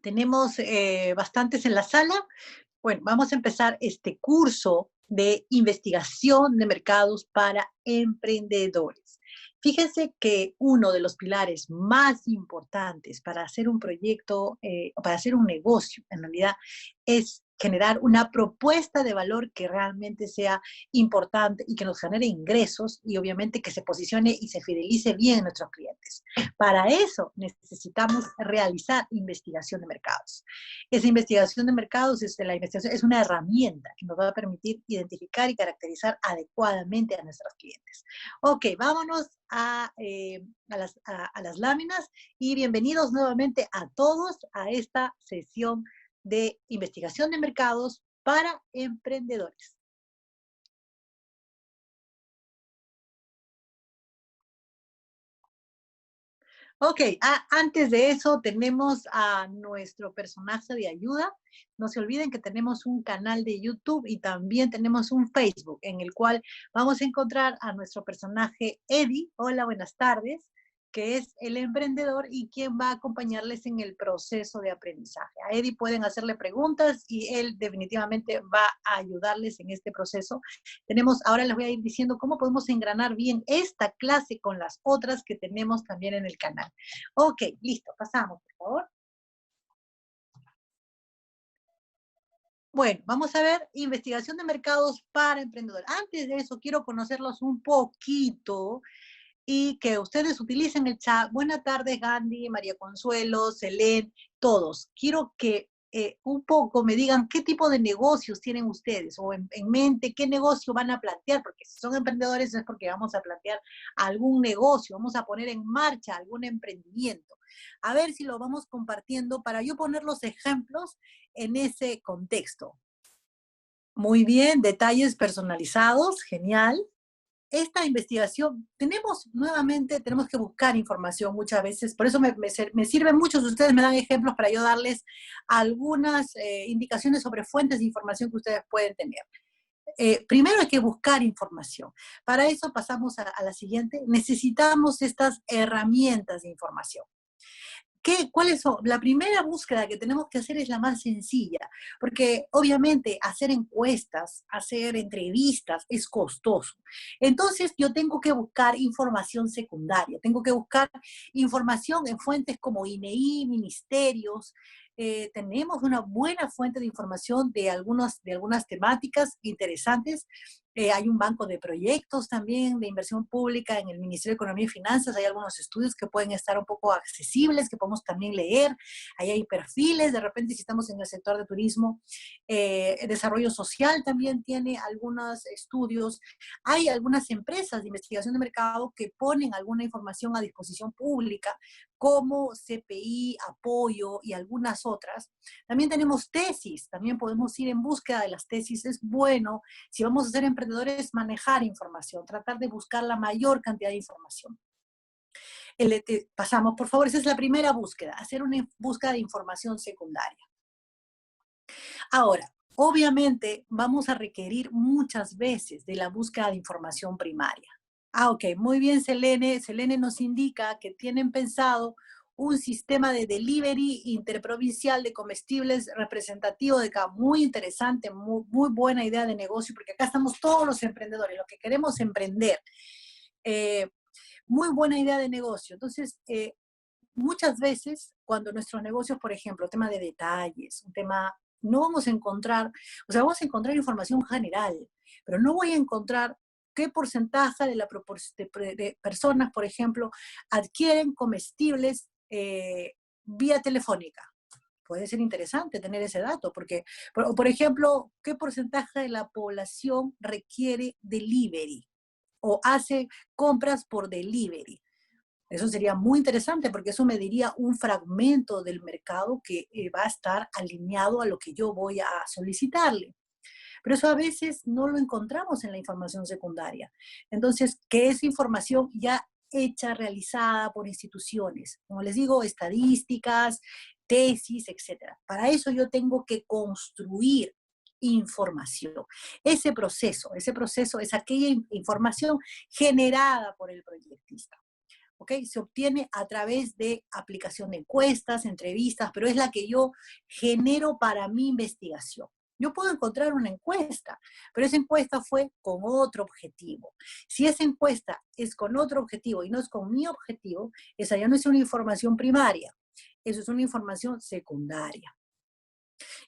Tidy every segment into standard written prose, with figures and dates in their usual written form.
Tenemos bastantes en la sala. Bueno, vamos a empezar este curso de investigación de mercados para emprendedores. Fíjense que uno de los pilares más importantes para hacer un proyecto, o para hacer un negocio, en realidad, es generar una propuesta de valor que realmente sea importante y que nos genere ingresos y obviamente que se posicione y se fidelice bien a nuestros clientes. Para eso necesitamos realizar investigación de mercados. Esa investigación de mercados la investigación es una herramienta que nos va a permitir identificar y caracterizar adecuadamente a nuestros clientes. Ok, vámonos a las láminas y bienvenidos nuevamente a todos a esta sesión de investigación de mercados para emprendedores. Ok, antes de eso tenemos a nuestro personaje de ayuda. No se olviden que tenemos un canal de YouTube y también tenemos un Facebook en el cual vamos a encontrar a nuestro personaje Eddie. Hola, buenas tardes, que es el emprendedor y quien va a acompañarles en el proceso de aprendizaje. A Eddie pueden hacerle preguntas y él definitivamente va a ayudarles en este proceso. Ahora les voy a ir diciendo cómo podemos engranar bien esta clase con las otras que tenemos también en el canal. Ok, listo, pasamos, por favor. Bueno, vamos a ver investigación de mercados para emprendedores. Antes de eso, quiero conocerlos un poquito y que ustedes utilicen el chat. Buenas tardes, Gandhi, María Consuelo, Selén, todos. Quiero que un poco me digan qué tipo de negocios tienen ustedes o en mente, qué negocio van a plantear, porque si son emprendedores es porque vamos a plantear algún negocio, vamos a poner en marcha algún emprendimiento. A ver si lo vamos compartiendo para yo poner los ejemplos en ese contexto. Muy bien, detalles personalizados, genial. Esta investigación, tenemos que buscar información muchas veces, por eso me sirven muchos de ustedes, me dan ejemplos para yo darles algunas indicaciones sobre fuentes de información que ustedes pueden tener. Primero hay que buscar información. Para eso pasamos a la siguiente. Necesitamos estas herramientas de información. ¿Cuáles son? La primera búsqueda que tenemos que hacer es la más sencilla, porque obviamente hacer encuestas, hacer entrevistas es costoso. Entonces yo tengo que buscar información secundaria, tengo que buscar información en fuentes como INEI, ministerios. Tenemos una buena fuente de información de algunas temáticas interesantes. Hay un banco de proyectos también de inversión pública en el Ministerio de Economía y Finanzas. Hay algunos estudios que pueden estar un poco accesibles, que podemos también leer. Ahí hay perfiles, de repente si estamos en el sector de turismo. El desarrollo social también tiene algunos estudios. Hay algunas empresas de investigación de mercado que ponen alguna información a disposición pública, como CPI, Apoyo y algunas otras. También tenemos tesis, también podemos ir en búsqueda de las tesis. Es bueno, si vamos a ser emprendedores, manejar información, tratar de buscar la mayor cantidad de información. Pasamos, por favor, esa es la primera búsqueda, hacer una búsqueda de información secundaria. Ahora, obviamente vamos a requerir muchas veces de la búsqueda de información primaria. Ok, muy bien, Selene. Selene nos indica que tienen pensado un sistema de delivery interprovincial de comestibles representativo de acá. Muy interesante, muy buena idea de negocio, porque acá estamos todos los emprendedores, los que queremos emprender. Eh, Muy buena idea de negocio. Entonces, muchas veces cuando nuestros negocios, por ejemplo, tema de detalles, un tema, no vamos a encontrar, o sea, vamos a encontrar información general, pero no voy a encontrar qué porcentaje de la de personas, por ejemplo, adquieren comestibles vía telefónica. Puede ser interesante tener ese dato, porque, por ejemplo, ¿qué porcentaje de la población requiere delivery o hace compras por delivery? Eso sería muy interesante porque eso me diría un fragmento del mercado que va a estar alineado a lo que yo voy a solicitarle. Pero eso a veces no lo encontramos en la información secundaria. Entonces, ¿qué es información ya hecha, realizada por instituciones? Como les digo, estadísticas, tesis, etcétera. Para eso yo tengo que construir información. Ese proceso es aquella información generada por el proyectista. ¿ok? Se obtiene a través de aplicación de encuestas, entrevistas, pero es la que yo genero para mi investigación. Yo puedo encontrar una encuesta, pero esa encuesta fue con otro objetivo. Si esa encuesta es con otro objetivo y no es con mi objetivo, esa ya no es una información primaria, eso es una información secundaria.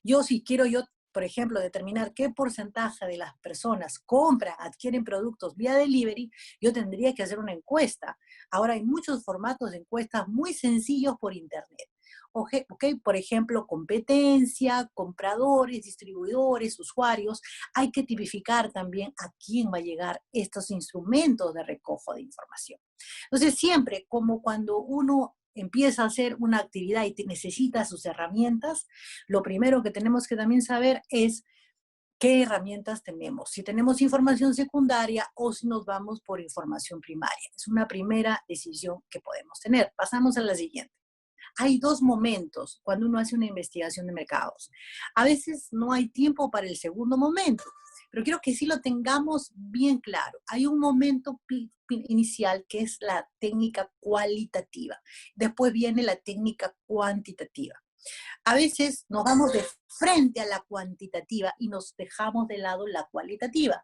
Yo si quiero por ejemplo, determinar qué porcentaje de las personas compran, adquieren productos vía delivery, yo tendría que hacer una encuesta. Ahora hay muchos formatos de encuestas muy sencillos por internet. Ok, por ejemplo, competencia, compradores, distribuidores, usuarios. Hay que tipificar también a quién va a llegar estos instrumentos de recojo de información. Entonces, siempre, como cuando uno empieza a hacer una actividad y necesita sus herramientas, lo primero que tenemos que también saber es qué herramientas tenemos, si tenemos información secundaria o si nos vamos por información primaria. Es una primera decisión que podemos tener. Pasamos a la siguiente. Hay dos momentos cuando uno hace una investigación de mercados. A veces no hay tiempo para el segundo momento, pero quiero que sí lo tengamos bien claro. Hay un momento inicial que es la técnica cualitativa. Después viene la técnica cuantitativa. A veces nos vamos de frente a la cuantitativa y nos dejamos de lado la cualitativa.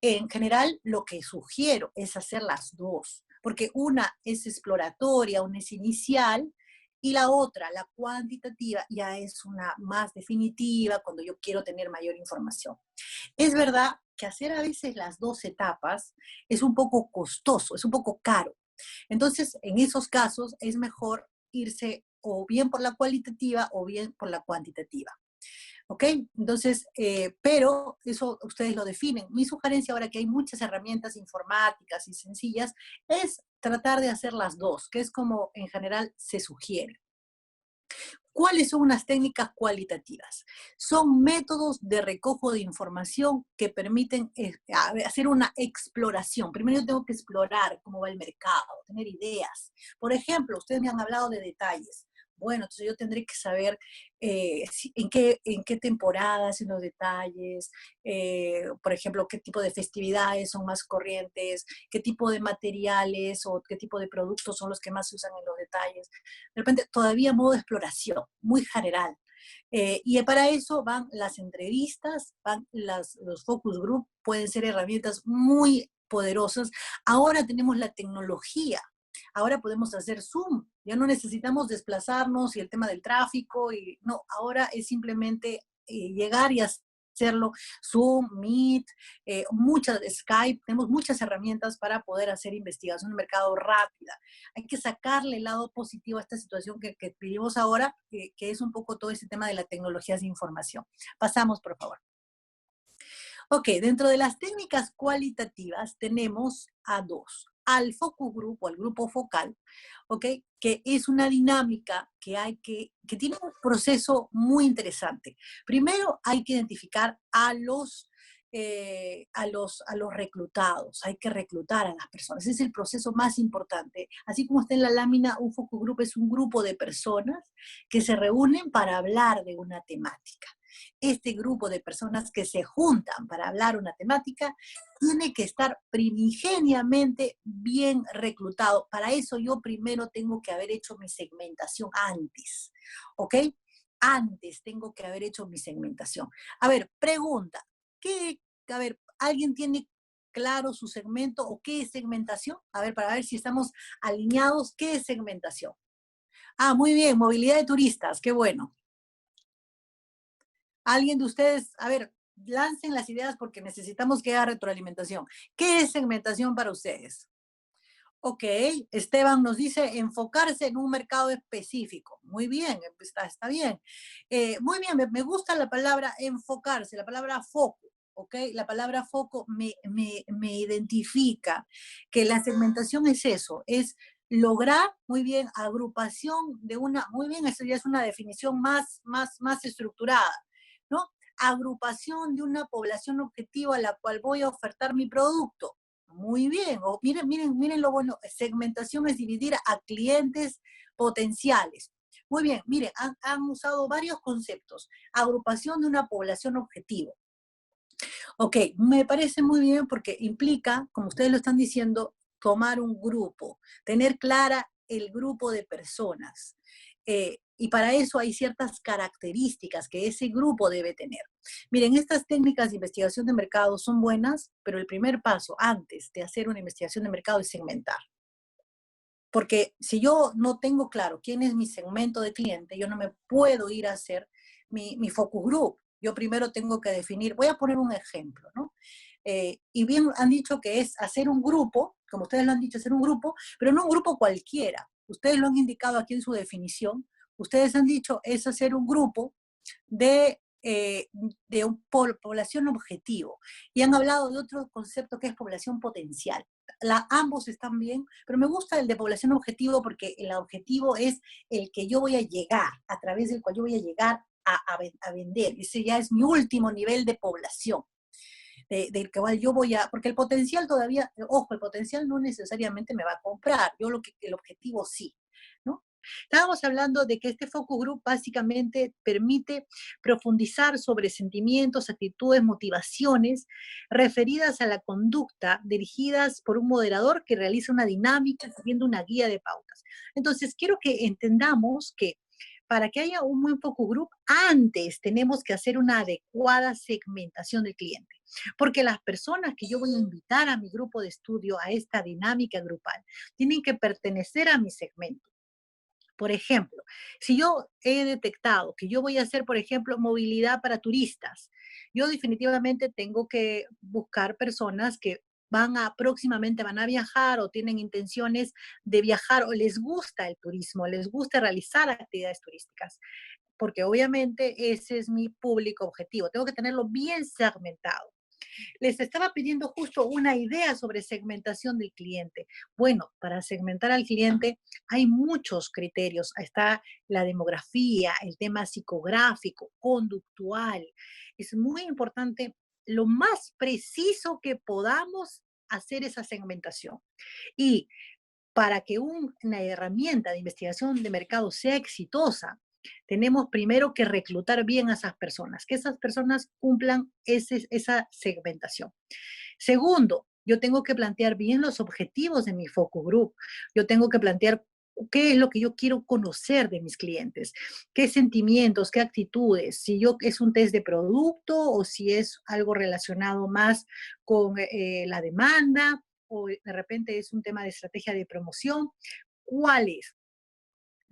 En general, lo que sugiero es hacer las dos, porque una es exploratoria, una es inicial, y la otra, la cuantitativa, ya es una más definitiva cuando yo quiero tener mayor información. Es verdad que hacer a veces las dos etapas es un poco costoso, es un poco caro. Entonces, en esos casos es mejor irse o bien por la cualitativa o bien por la cuantitativa. ¿Ok? Entonces, pero eso ustedes lo definen. Mi sugerencia ahora que hay muchas herramientas informáticas y sencillas es tratar de hacer las dos, que es como en general se sugiere. ¿Cuáles son unas técnicas cualitativas? Son métodos de recojo de información que permiten hacer una exploración. Primero yo tengo que explorar cómo va el mercado, tener ideas. Por ejemplo, ustedes me han hablado de detalles. Bueno, entonces yo tendré que saber en qué temporadas, en los detalles, por ejemplo, qué tipo de festividades son más corrientes, qué tipo de materiales o qué tipo de productos son los que más se usan en los detalles. De repente, todavía modo de exploración, muy general. Y para eso van las entrevistas, van los focus group, pueden ser herramientas muy poderosas. Ahora tenemos la tecnología, ahora podemos hacer Zoom, ya no necesitamos desplazarnos y el tema del tráfico, y no, ahora es simplemente llegar y hacerlo, Zoom, Meet, Skype, tenemos muchas herramientas para poder hacer investigación de mercado rápida. Hay que sacarle el lado positivo a esta situación que vivimos ahora, que es un poco todo ese tema de las tecnologías de información. Pasamos, por favor. Ok, dentro de las técnicas cualitativas tenemos a dos. Al focus group o al grupo focal, ¿ok? Que es una dinámica que tiene un proceso muy interesante. Primero hay que identificar a los reclutados, hay que reclutar a las personas. Ese es el proceso más importante. Así como está en la lámina, un focus group es un grupo de personas que se reúnen para hablar de una temática. Este grupo de personas que se juntan para hablar una temática tiene que estar primigeniamente bien reclutado. Para eso yo primero tengo que haber hecho mi segmentación antes, ¿ok? Antes tengo que haber hecho mi segmentación. A ver, pregunta, ¿alguien tiene claro su segmento o qué es segmentación? A ver, para ver si estamos alineados, ¿qué es segmentación? Ah, muy bien, movilidad de turistas, qué bueno. Alguien de ustedes, a ver, lancen las ideas porque necesitamos que haya retroalimentación. ¿Qué es segmentación para ustedes? Ok, Esteban nos dice enfocarse en un mercado específico. Muy bien, está bien. Muy bien, me gusta la palabra enfocarse, la palabra foco. ¿Ok? La palabra foco me identifica que la segmentación es eso, es lograr, muy bien, agrupación de una, muy bien, eso ya es una definición más estructurada, ¿no? Agrupación de una población objetivo a la cual voy a ofertar mi producto. Muy bien, o miren lo bueno, segmentación es dividir a clientes potenciales. Muy bien, miren, han usado varios conceptos. Agrupación de una población objetivo. Ok, me parece muy bien porque implica, como ustedes lo están diciendo, tomar un grupo, tener clara el grupo de personas. Y para eso hay ciertas características que ese grupo debe tener. Miren, estas técnicas de investigación de mercado son buenas, pero el primer paso antes de hacer una investigación de mercado es segmentar. Porque si yo no tengo claro quién es mi segmento de cliente, yo no me puedo ir a hacer mi focus group. Yo primero tengo que definir, voy a poner un ejemplo, ¿no? Y bien han dicho que es hacer un grupo, como ustedes lo han dicho, hacer un grupo, pero no un grupo cualquiera. Ustedes lo han indicado aquí en su definición. Ustedes han dicho es hacer un grupo de población objetivo. Y han hablado de otro concepto que es población potencial. Ambos están bien, pero me gusta el de población objetivo porque el objetivo es el que yo voy a llegar, a través del cual yo voy a llegar a vender. Ese ya es mi último nivel de población. Del cual yo voy a, porque el potencial todavía, ojo, el potencial no necesariamente me va a comprar, yo el objetivo sí, ¿no? Estábamos hablando de que este focus group básicamente permite profundizar sobre sentimientos, actitudes, motivaciones referidas a la conducta dirigidas por un moderador que realiza una dinámica siguiendo una guía de pautas. Entonces, quiero que entendamos que para que haya un buen focus group, antes tenemos que hacer una adecuada segmentación del cliente. Porque las personas que yo voy a invitar a mi grupo de estudio, a esta dinámica grupal, tienen que pertenecer a mi segmento. Por ejemplo, si yo he detectado que yo voy a hacer, por ejemplo, movilidad para turistas, yo definitivamente tengo que buscar personas que próximamente van a viajar o tienen intenciones de viajar o les gusta el turismo, les gusta realizar actividades turísticas, porque obviamente ese es mi público objetivo. Tengo que tenerlo bien segmentado. Les estaba pidiendo justo una idea sobre segmentación del cliente. Bueno, para segmentar al cliente hay muchos criterios. Está la demografía, el tema psicográfico, conductual. Es muy importante lo más preciso que podamos hacer esa segmentación. Y para que una herramienta de investigación de mercado sea exitosa, tenemos primero que reclutar bien a esas personas, que esas personas cumplan esa segmentación. Segundo, yo tengo que plantear bien los objetivos de mi focus group. Yo tengo que plantear qué es lo que yo quiero conocer de mis clientes, qué sentimientos, qué actitudes, si yo es un test de producto o si es algo relacionado más con la demanda o de repente es un tema de estrategia de promoción. ¿Cuáles?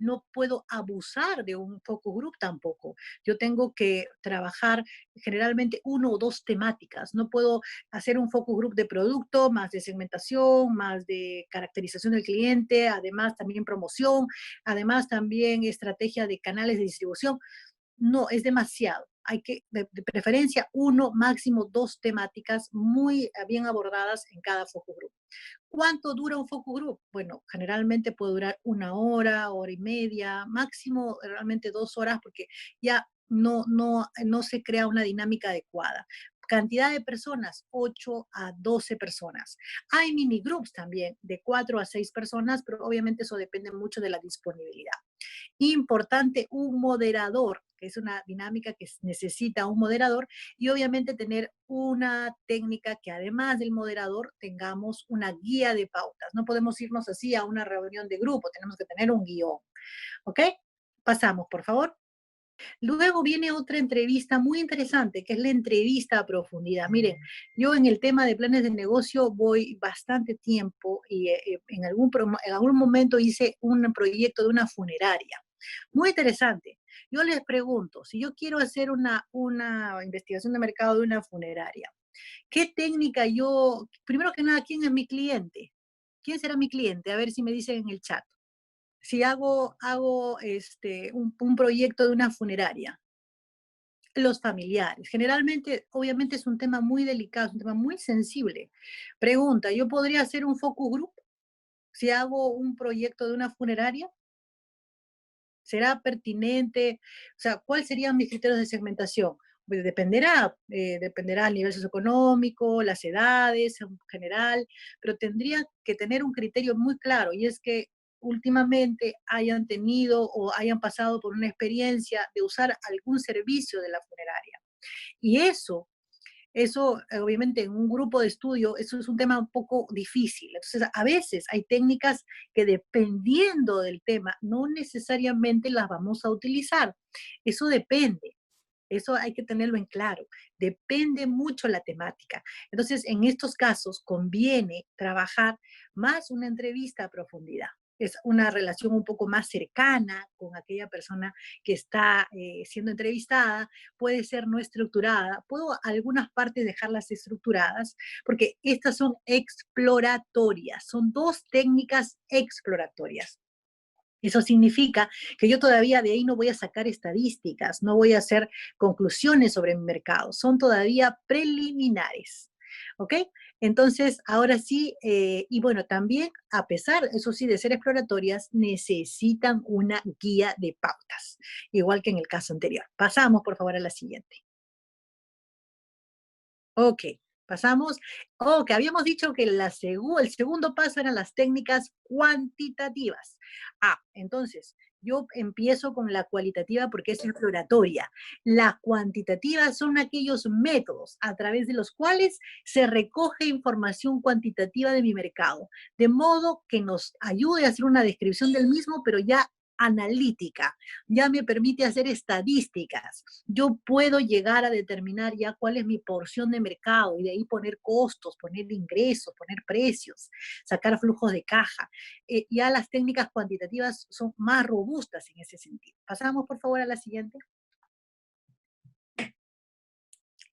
No puedo abusar de un focus group tampoco. Yo tengo que trabajar generalmente uno o dos temáticas. No puedo hacer un focus group de producto, más de segmentación, más de caracterización del cliente, además también promoción, además también estrategia de canales de distribución. No, es demasiado. Hay que, de preferencia, uno, máximo dos temáticas muy bien abordadas en cada focus group. ¿Cuánto dura un focus group? Bueno, generalmente puede durar una hora, hora y media, máximo realmente 2 horas, porque ya no se crea una dinámica adecuada. Cantidad de personas, 8 a 12 personas. Hay mini groups también, de 4 a 6 personas, pero obviamente eso depende mucho de la disponibilidad. Importante un moderador, que es una dinámica que necesita un moderador, y obviamente tener una técnica que además del moderador tengamos una guía de pautas. No podemos irnos así a una reunión de grupo, tenemos que tener un guión. ¿Ok? Pasamos, por favor. Luego viene otra entrevista muy interesante, que es la entrevista a profundidad. Miren, yo en el tema de planes de negocio voy bastante tiempo y en algún momento hice un proyecto de una funeraria. Muy interesante. Yo les pregunto, si yo quiero hacer una investigación de mercado de una funeraria, ¿qué técnica primero que nada, quién es mi cliente? ¿Quién será mi cliente? A ver si me dicen en el chat. Si hago un proyecto de una funeraria, los familiares. Generalmente, obviamente es un tema muy delicado, es un tema muy sensible. Pregunta, ¿yo podría hacer un focus group si hago un proyecto de una funeraria? ¿Será pertinente? O sea, ¿cuáles serían mis criterios de segmentación? Pues dependerá del nivel socioeconómico, las edades en general, pero tendría que tener un criterio muy claro y es que últimamente hayan tenido o hayan pasado por una experiencia de usar algún servicio de la funeraria. Y eso Eso, obviamente, en un grupo de estudio, eso es un tema un poco difícil. Entonces, a veces hay técnicas que dependiendo del tema, no necesariamente las vamos a utilizar. Eso depende. Eso hay que tenerlo en claro. Depende mucho la temática. Entonces, en estos casos conviene trabajar más una entrevista a profundidad. Es una relación un poco más cercana con aquella persona que está siendo entrevistada, puede ser no estructurada. Puedo algunas partes dejarlas estructuradas porque estas son exploratorias, son dos técnicas exploratorias. Eso significa que yo todavía de ahí no voy a sacar estadísticas, no voy a hacer conclusiones sobre mi mercado, son todavía preliminares. ¿Ok? Entonces, ahora sí, y bueno, también, a pesar, eso sí, de ser exploratorias, necesitan una guía de pautas, igual que en el caso anterior. Pasamos, por favor, a la siguiente. Ok, pasamos. Ok, habíamos dicho que el segundo paso eran las técnicas cuantitativas. Entonces, yo empiezo con la cualitativa porque es exploratoria. Las cuantitativas son aquellos métodos a través de los cuales se recoge información cuantitativa de mi mercado, de modo que nos ayude a hacer una descripción del mismo, pero ya analítica, ya me permite hacer estadísticas, yo puedo llegar a determinar ya cuál es mi porción de mercado y de ahí poner costos, poner ingresos, poner precios, sacar flujos de caja. Ya las técnicas cuantitativas son más robustas en ese sentido. Pasamos por favor a la siguiente.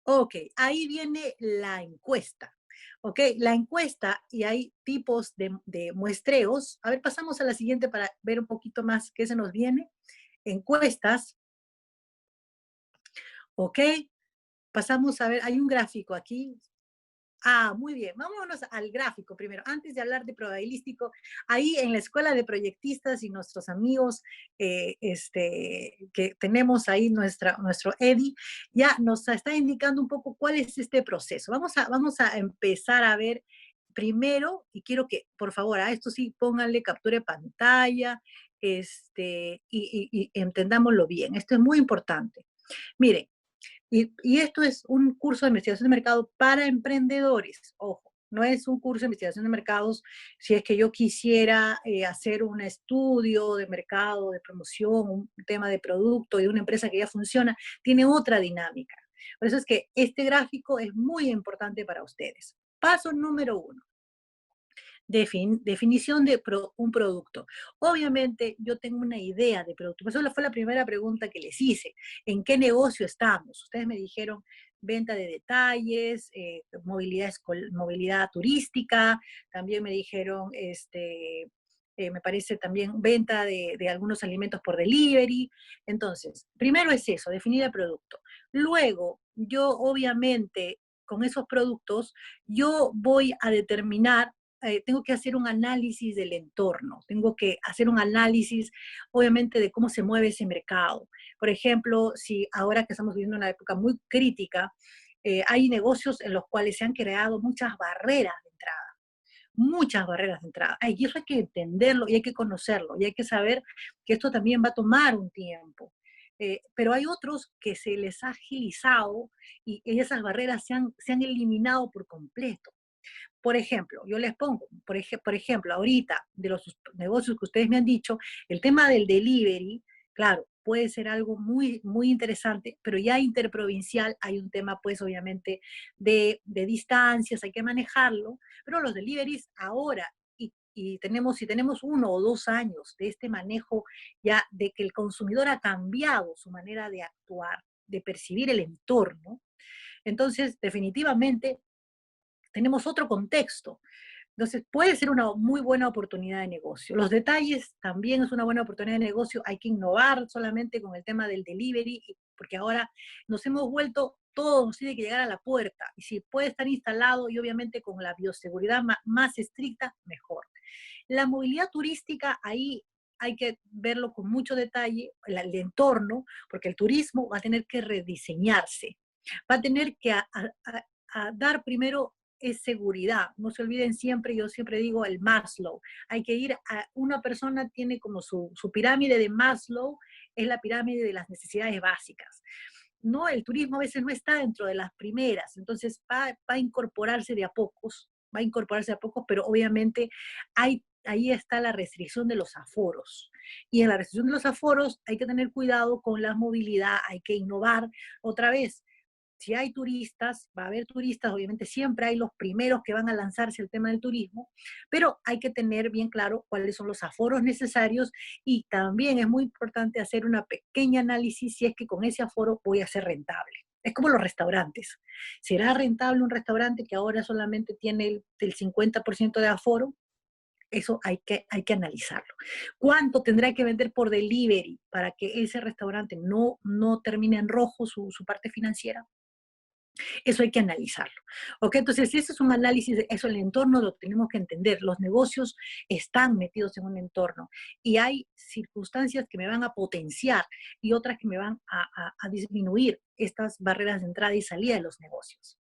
Ok, ahí viene la encuesta. Ok, la encuesta y hay tipos de muestreos. A ver, pasamos a la siguiente para ver un poquito más qué se nos viene. Encuestas, ok. Pasamos a ver, hay un gráfico aquí. Muy bien. Vámonos al gráfico primero. Antes de hablar de probabilístico, ahí en la escuela de proyectistas y nuestros amigos que tenemos ahí, nuestro EDI, ya nos está indicando un poco cuál es este proceso. Vamos a empezar a ver primero, y quiero que, por favor, a esto sí pónganle captura de pantalla, y entendámoslo bien. Esto es muy importante. Miren, y esto es un curso de investigación de mercado para emprendedores. Ojo, no es un curso de investigación de mercados si es que yo quisiera hacer un estudio de mercado, de promoción, un tema de producto de una empresa que ya funciona, tiene otra dinámica. Por eso es que este gráfico es muy importante para ustedes. Paso número 1. Definición de un producto. Obviamente yo tengo una idea de producto. Por eso fue la primera pregunta que les hice. ¿En qué negocio estamos? Ustedes me dijeron venta de detalles, movilidad turística, también me dijeron, me parece también venta de algunos alimentos por delivery. Entonces, primero es eso, definir el producto. Luego, yo obviamente con esos productos, yo voy a determinar tengo que hacer un análisis del entorno, tengo que hacer un análisis, obviamente, de cómo se mueve ese mercado. Por ejemplo, si ahora que estamos viviendo una época muy crítica, hay negocios en los cuales se han creado muchas barreras de entrada. Y eso hay que entenderlo y hay que conocerlo y hay que saber que esto también va a tomar un tiempo. Pero hay otros que se les ha agilizado y esas barreras se han eliminado por completo. Por ejemplo, yo les pongo, por ejemplo, ahorita, de los negocios que ustedes me han dicho, el tema del delivery, claro, puede ser algo muy, muy interesante, pero ya interprovincial hay un tema, pues, obviamente, de distancias, hay que manejarlo, pero los deliveries ahora, si tenemos 1 o 2 años de este manejo ya de que el consumidor ha cambiado su manera de actuar, de percibir el entorno, entonces, definitivamente, tenemos otro contexto. Entonces, puede ser una muy buena oportunidad de negocio. Los detalles también es una buena oportunidad de negocio. Hay que innovar solamente con el tema del delivery, porque ahora nos hemos vuelto, todo nos tiene que llegar a la puerta. Y si puede estar instalado y obviamente con la bioseguridad más estricta, mejor. La movilidad turística, ahí hay que verlo con mucho detalle, el entorno, porque el turismo va a tener que rediseñarse. Va a tener que a dar primero es seguridad. No se olviden siempre, yo siempre digo el Maslow. Hay que ir una persona tiene como su pirámide de Maslow, es la pirámide de las necesidades básicas. no, el turismo a veces no está dentro de las primeras, entonces va a incorporarse de a pocos, va a incorporarse de a pocos, pero obviamente ahí está la restricción de los aforos. Y en la restricción de los aforos hay que tener cuidado con la movilidad, hay que innovar otra vez. Si hay turistas, va a haber turistas, obviamente siempre hay los primeros que van a lanzarse al tema del turismo, pero hay que tener bien claro cuáles son los aforos necesarios y también es muy importante hacer una pequeña análisis si es que con ese aforo voy a ser rentable. Es como los restaurantes. ¿Será rentable un restaurante que ahora solamente tiene el 50% de aforo? Eso hay que analizarlo. ¿Cuánto tendrá que vender por delivery para que ese restaurante no termine en rojo su parte financiera? Eso hay que analizarlo. ¿Ok? Entonces, ese es un análisis de eso, el entorno lo tenemos que entender. Los negocios están metidos en un entorno y hay circunstancias que me van a potenciar y otras que me van a disminuir estas barreras de entrada y salida de los negocios.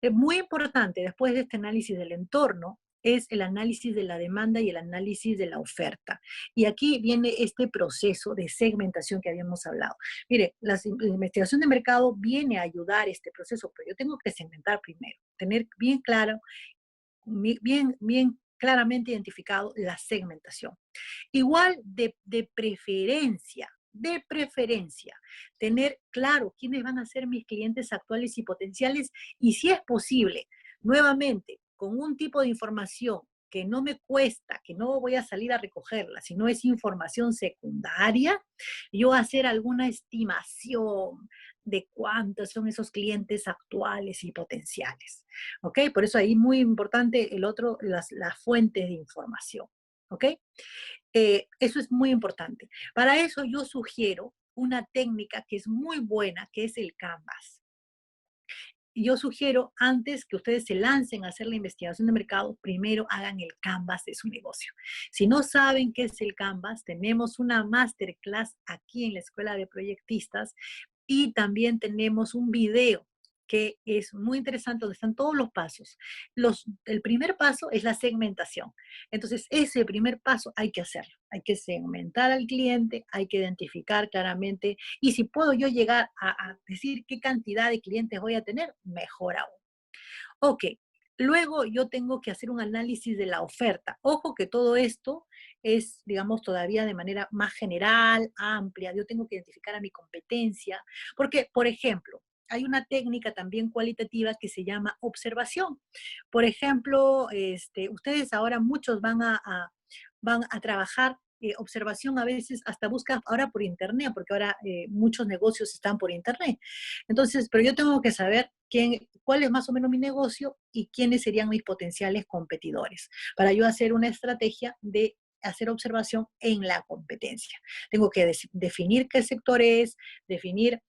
Es muy importante, después de este análisis del entorno, es el análisis de la demanda y el análisis de la oferta. Y aquí viene este proceso de segmentación que habíamos hablado. Mire, la investigación de mercado viene a ayudar a este proceso, pero yo tengo que segmentar primero, tener bien claro, bien claramente identificado la segmentación. Igual de preferencia, tener claro quiénes van a ser mis clientes actuales y potenciales y si es posible, nuevamente, con un tipo de información que no me cuesta, que no voy a salir a recogerla, sino es información secundaria, yo hacer alguna estimación de cuántos son esos clientes actuales y potenciales. ¿Ok? Por eso ahí muy importante el otro, las fuentes de información. ¿Ok? Eso es muy importante. Para eso yo sugiero una técnica que es muy buena, que es el Canvas. Y yo sugiero, antes que ustedes se lancen a hacer la investigación de mercado, primero hagan el Canvas de su negocio. Si no saben qué es el Canvas, tenemos una masterclass aquí en la Escuela de Proyectistas y también tenemos un video que es muy interesante, donde están todos los pasos. El primer paso es la segmentación. Entonces, ese primer paso hay que hacerlo. Hay que segmentar al cliente, hay que identificar claramente, y si puedo yo llegar a decir qué cantidad de clientes voy a tener, mejor aún. Ok, luego yo tengo que hacer un análisis de la oferta. Ojo que todo esto es, digamos, todavía de manera más general, amplia. Yo tengo que identificar a mi competencia, porque, por ejemplo, hay una técnica también cualitativa que se llama observación. Por ejemplo, ustedes ahora muchos van a trabajar observación, a veces hasta buscan ahora por internet, porque ahora muchos negocios están por internet. Entonces, pero yo tengo que saber cuál es más o menos mi negocio y quiénes serían mis potenciales competidores, para yo hacer una estrategia de hacer observación en la competencia. Tengo que definir qué sector es, definir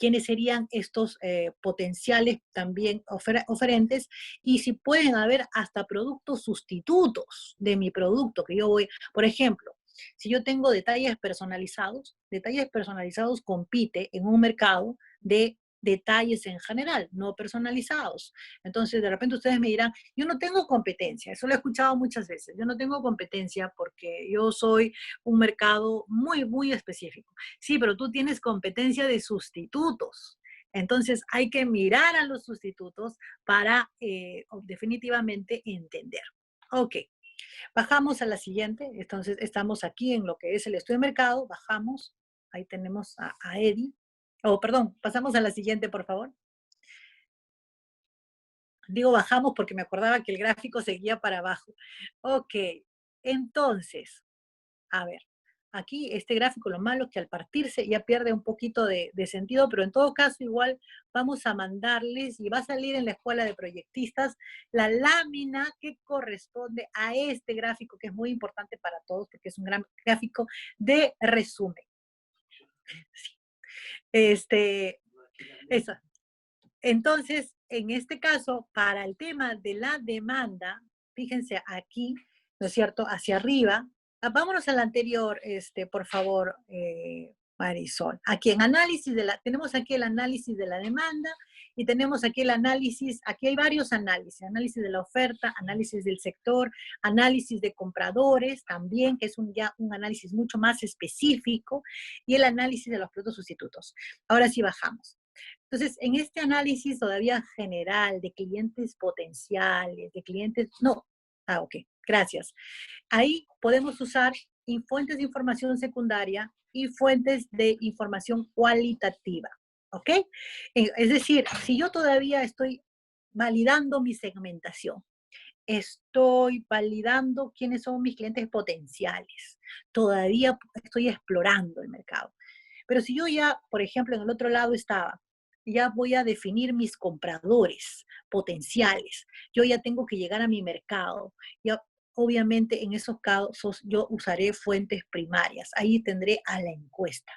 quiénes serían estos potenciales también oferentes y si pueden haber hasta productos sustitutos de mi producto que yo voy, por ejemplo, si yo tengo detalles personalizados compite en un mercado de detalles en general, no personalizados. Entonces, de repente ustedes me dirán, yo no tengo competencia, eso lo he escuchado muchas veces, yo no tengo competencia porque yo soy un mercado muy, muy específico. Sí, pero tú tienes competencia de sustitutos. Entonces hay que mirar a los sustitutos para definitivamente entender. Ok, bajamos a la siguiente. Entonces estamos aquí en lo que es el estudio de mercado. Bajamos. Ahí tenemos a Eddie. Oh, perdón, pasamos a la siguiente, por favor. Digo bajamos porque me acordaba que el gráfico seguía para abajo. Ok, entonces, a ver, aquí este gráfico lo malo es que al partirse ya pierde un poquito de sentido, pero en todo caso igual vamos a mandarles y va a salir en la escuela de proyectistas la lámina que corresponde a este gráfico que es muy importante para todos porque es un gran gráfico de resumen. Sí. Eso. Entonces, en este caso, para el tema de la demanda, fíjense aquí, ¿no es cierto? Hacia arriba. Vámonos al anterior, por favor, Marisol. Aquí en análisis tenemos aquí el análisis de la demanda y tenemos aquí el análisis, aquí hay varios análisis, análisis de la oferta, análisis del sector, análisis de compradores también, que es ya un análisis mucho más específico, y el análisis de los productos sustitutos. Ahora sí bajamos. Entonces, en este análisis todavía general de clientes potenciales, de clientes, no, ok, gracias. Ahí podemos usar fuentes de información secundaria y fuentes de información cualitativa, ¿ok? Es decir, si yo todavía estoy validando mi segmentación, estoy validando quiénes son mis clientes potenciales, todavía estoy explorando el mercado. Pero si yo ya, por ejemplo, en el otro lado estaba, ya voy a definir mis compradores potenciales, yo ya tengo que llegar a mi mercado, ya obviamente en esos casos yo usaré fuentes primarias, ahí tendré a la encuesta.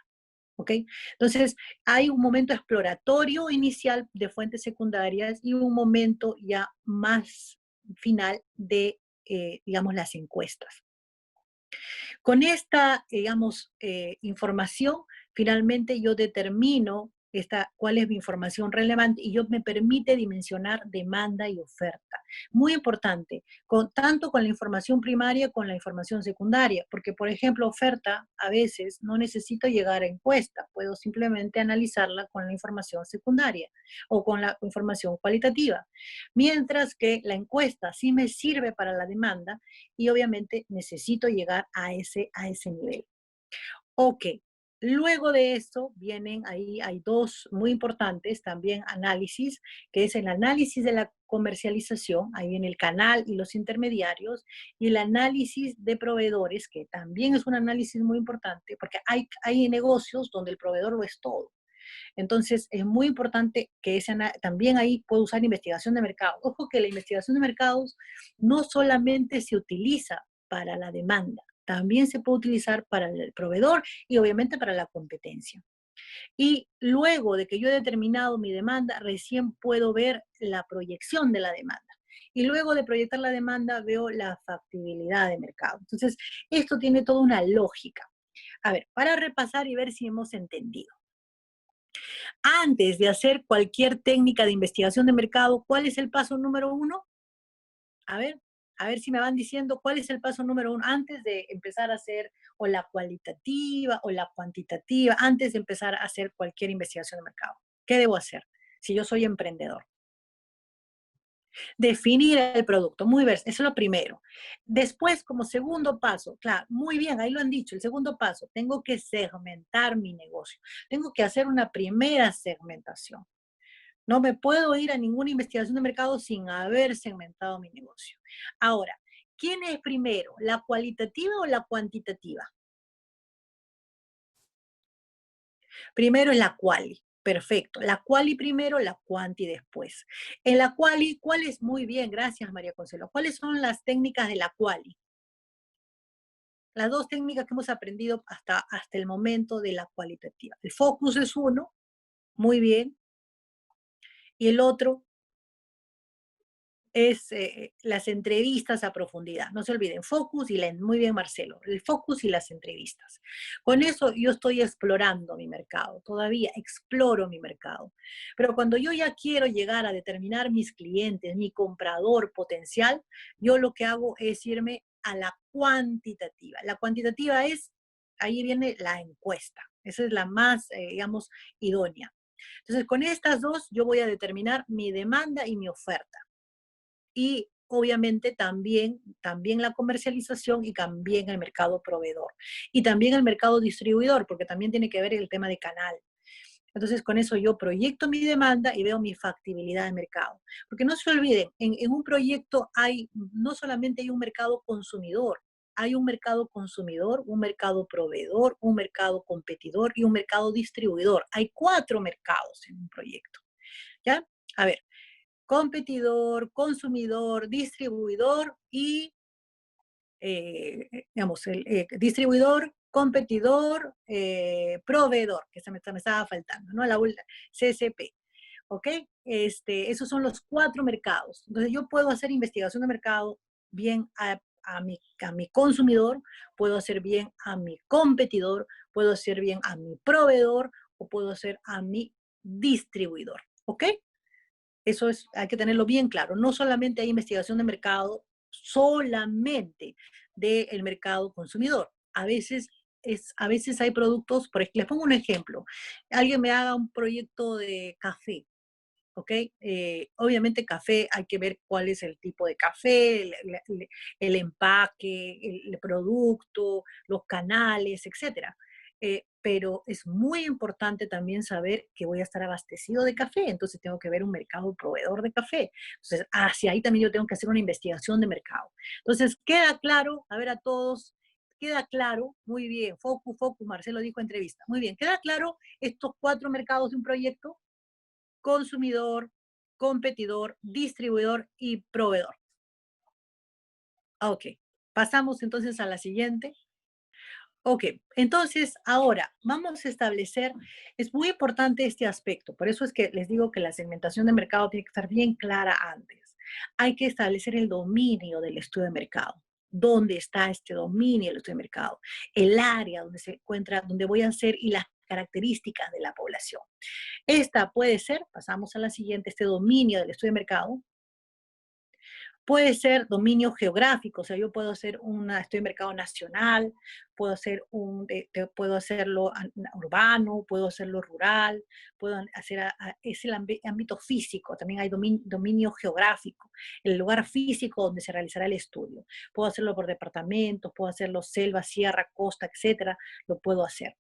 ¿Ok? Entonces, hay un momento exploratorio inicial de fuentes secundarias y un momento ya más final de, digamos, las encuestas. Con esta, digamos, información, finalmente yo determino cuál es mi información relevante y yo me permite dimensionar demanda y oferta. Muy importante, tanto con la información primaria como con la información secundaria, porque por ejemplo, oferta a veces no necesito llegar a encuesta, puedo simplemente analizarla con la información secundaria o con la información cualitativa. Mientras que la encuesta sí me sirve para la demanda y obviamente necesito llegar a ese nivel. Ok, luego de eso vienen ahí, hay dos muy importantes también análisis, que es el análisis de la comercialización, ahí en el canal y los intermediarios, y el análisis de proveedores, que también es un análisis muy importante, porque hay negocios donde el proveedor lo es todo. Entonces, es muy importante que también ahí puedo usar investigación de mercado. Ojo que la investigación de mercados no solamente se utiliza para la demanda, también se puede utilizar para el proveedor y obviamente para la competencia. Y luego de que yo he determinado mi demanda, recién puedo ver la proyección de la demanda. Y luego de proyectar la demanda, veo la factibilidad de mercado. Entonces, esto tiene toda una lógica. A ver, para repasar y ver si hemos entendido. Antes de hacer cualquier técnica de investigación de mercado, ¿cuál es el paso número uno? A ver si me van diciendo cuál es el paso número uno antes de empezar a hacer o la cualitativa o la cuantitativa, antes de empezar a hacer cualquier investigación de mercado. ¿Qué debo hacer si yo soy emprendedor? Definir el producto, muy bien, eso es lo primero. Después, como segundo paso, claro, muy bien, ahí lo han dicho, el segundo paso, tengo que segmentar mi negocio, tengo que hacer una primera segmentación. No me puedo ir a ninguna investigación de mercado sin haber segmentado mi negocio. Ahora, ¿quién es primero, la cualitativa o la cuantitativa? Primero es la quali. Perfecto. La quali primero, la quanti después. En la quali, ¿cuál es? Muy bien, gracias María Consuelo. ¿Cuáles son las técnicas de la quali? Las dos técnicas que hemos aprendido hasta el momento de la cualitativa. El focus es uno, muy bien. Y el otro es las entrevistas a profundidad. No se olviden, focus y muy bien Marcelo, el focus y las entrevistas. Con eso yo estoy explorando mi mercado, todavía exploro mi mercado. Pero cuando yo ya quiero llegar a determinar mis clientes, mi comprador potencial, yo lo que hago es irme a la cuantitativa. La cuantitativa es, ahí viene la encuesta. Esa es la más, digamos, idónea. Entonces, con estas dos yo voy a determinar mi demanda y mi oferta. Y obviamente también la comercialización y también el mercado proveedor. Y también el mercado distribuidor, porque también tiene que ver el tema de canal. Entonces, con eso yo proyecto mi demanda y veo mi factibilidad de mercado. Porque no se olviden, en un proyecto no solamente hay un mercado consumidor, hay un mercado consumidor, un mercado proveedor, un mercado competidor y un mercado distribuidor. Hay 4 mercados en un proyecto. ¿Ya? A ver, competidor, consumidor, distribuidor y, digamos, el distribuidor, competidor, proveedor, que se me estaba faltando, ¿no? La CCP. ¿Ok? Esos son los 4 mercados. Entonces yo puedo hacer investigación de mercado bien a mi consumidor, puedo hacer bien a mi competidor, puedo hacer bien a mi proveedor o puedo hacer a mi distribuidor. ¿Ok? Eso es, hay que tenerlo bien claro. No solamente hay investigación de mercado, solamente del mercado consumidor. A veces hay productos, por ejemplo, les pongo un ejemplo. Alguien me haga un proyecto de café, ¿ok? Obviamente café, hay que ver cuál es el tipo de café, el empaque, el producto, los canales, etcétera. Pero es muy importante también saber que voy a estar abastecido de café, entonces tengo que ver un mercado proveedor de café. Entonces, hacia ahí también yo tengo que hacer una investigación de mercado. Entonces, queda claro, a ver a todos, queda claro, muy bien, focus, Marcelo dijo en entrevista, muy bien, queda claro estos 4 mercados de un proyecto: consumidor, competidor, distribuidor y proveedor. Ok, pasamos entonces a la siguiente. Ok, entonces ahora vamos a establecer, es muy importante este aspecto, por eso es que les digo que la segmentación de mercado tiene que estar bien clara antes. Hay que establecer el dominio del estudio de mercado. ¿Dónde está este dominio del estudio de mercado? El área donde se encuentra, donde voy a hacer y las características de la población. Esta puede ser, pasamos a la siguiente, este dominio del estudio de mercado. Puede ser dominio geográfico, o sea, yo puedo hacer un estudio de mercado nacional, puedo hacer puedo hacerlo urbano, puedo hacerlo rural, puedo hacer, es el ámbito físico, también hay dominio geográfico, el lugar físico donde se realizará el estudio. Puedo hacerlo por departamentos, puedo hacerlo selva, sierra, costa, etcétera, lo puedo hacer.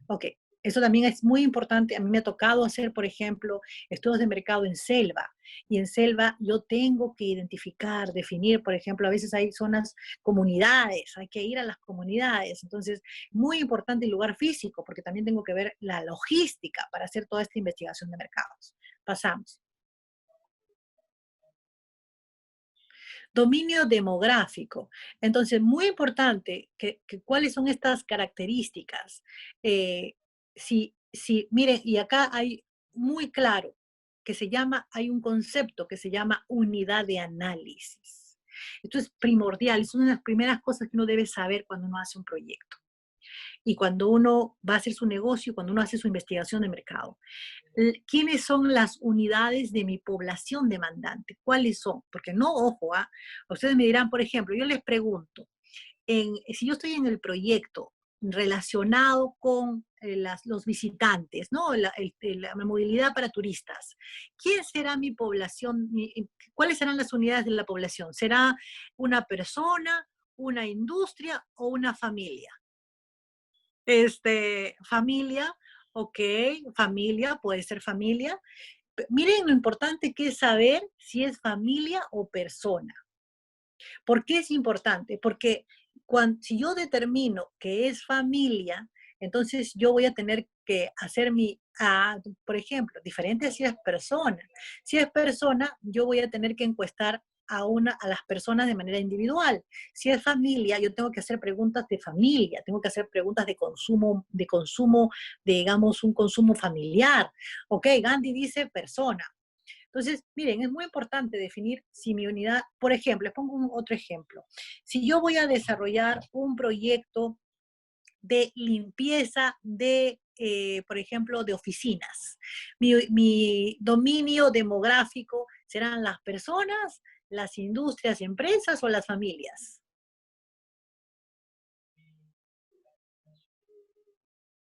Ok, eso también es muy importante. A mí me ha tocado hacer, por ejemplo, estudios de mercado en selva. Y en selva yo tengo que identificar, definir, por ejemplo, a veces hay zonas, comunidades, hay que ir a las comunidades. Entonces, muy importante el lugar físico, porque también tengo que ver la logística para hacer toda esta investigación de mercados. Pasamos. Dominio demográfico. Entonces, muy importante que cuáles son estas características. Eh, miren, y acá hay muy claro que hay un concepto que se llama unidad de análisis. Esto es primordial, es una de las primeras cosas que uno debe saber cuando uno hace un proyecto y cuando uno va a hacer su negocio, cuando uno hace su investigación de mercado. ¿Quiénes son las unidades de mi población demandante? ¿Cuáles son? Porque no, ojo, ustedes me dirán, por ejemplo, yo les pregunto, si yo estoy en el proyecto relacionado con los visitantes, ¿no? La movilidad para turistas. ¿Quién será mi población? ¿Cuáles serán las unidades de la población? ¿Será una persona, una industria o una familia? Familia, ok, familia, puede ser familia. Miren lo importante que es saber si es familia o persona. ¿Por qué es importante? Porque si yo determino que es familia, entonces yo voy a tener que hacer por ejemplo, diferente si es persona. Si es persona, yo voy a tener que encuestar a las personas de manera individual. Si es familia, yo tengo que hacer preguntas de familia, tengo que hacer preguntas de digamos, un consumo familiar. Ok, Gandhi dice persona. Entonces, miren, es muy importante definir si mi unidad, por ejemplo, les pongo otro ejemplo. Si yo voy a desarrollar un proyecto de limpieza por ejemplo, de oficinas, mi dominio demográfico serán las personas, las industrias, empresas o las familias.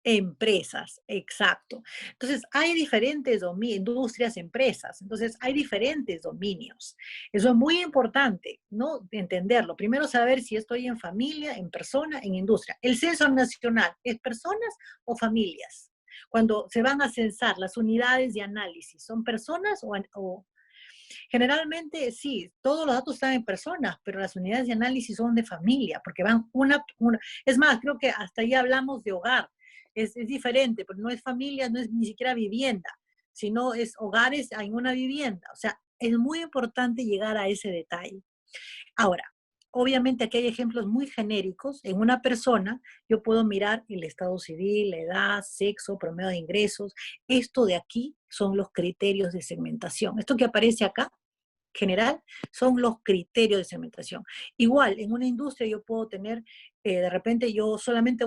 Empresas, exacto. Entonces, hay diferentes industrias, empresas, entonces hay diferentes dominios. Eso es muy importante, ¿no? Entenderlo. Primero, saber si estoy en familia, en persona, en industria. El censo nacional, ¿es personas o familias? Cuando se van a censar las unidades de análisis, ¿son personas o generalmente sí, todos los datos están en personas, pero las unidades de análisis son de familia, porque van una. Es más, creo que hasta ahí hablamos de hogar. Es diferente, pero no es familia, no es ni siquiera vivienda, sino es hogares en una vivienda. O sea, es muy importante llegar a ese detalle. Ahora, obviamente aquí hay ejemplos muy genéricos. En una persona yo puedo mirar el estado civil, la edad, sexo, promedio de ingresos. Esto de aquí son los criterios de segmentación. Esto que aparece acá general son los criterios de segmentación. Igual, en una industria yo puedo tener, de repente yo solamente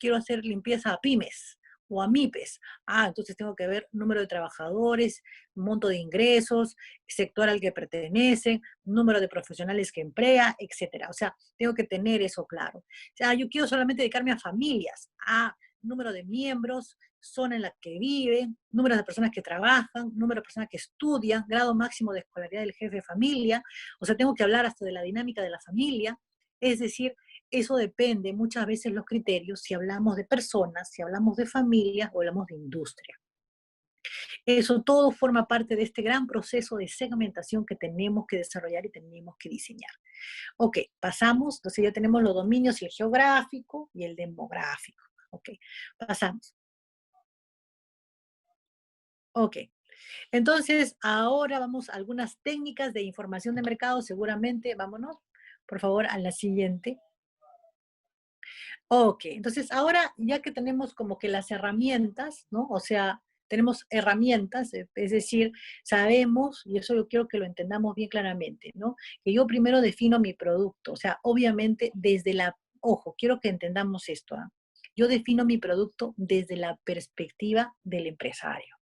quiero hacer limpieza a pymes, o a MIPES. Entonces tengo que ver número de trabajadores, monto de ingresos, sector al que pertenecen, número de profesionales que emplea, etcétera. O sea, tengo que tener eso claro. O sea, yo quiero solamente dedicarme a familias, a número de miembros, zona en la que viven, número de personas que trabajan, número de personas que estudian, grado máximo de escolaridad del jefe de familia. O sea, tengo que hablar hasta de la dinámica de la familia. Es decir, eso depende muchas veces los criterios si hablamos de personas, si hablamos de familias o hablamos de industria. Eso todo forma parte de este gran proceso de segmentación que tenemos que desarrollar y tenemos que diseñar. Ok, pasamos, entonces ya tenemos los dominios, el geográfico y el demográfico. Ok, pasamos. Ok, entonces ahora vamos a algunas técnicas de información de mercado, seguramente, vámonos, por favor, a la siguiente. Ok, entonces ahora ya que tenemos como que las herramientas, ¿no? O sea, tenemos herramientas, es decir, sabemos, y eso yo quiero que lo entendamos bien claramente, ¿no? Que yo primero defino mi producto, o sea, obviamente desde la, ojo, quiero que entendamos esto, ¿ah? Yo defino mi producto desde la perspectiva del empresario.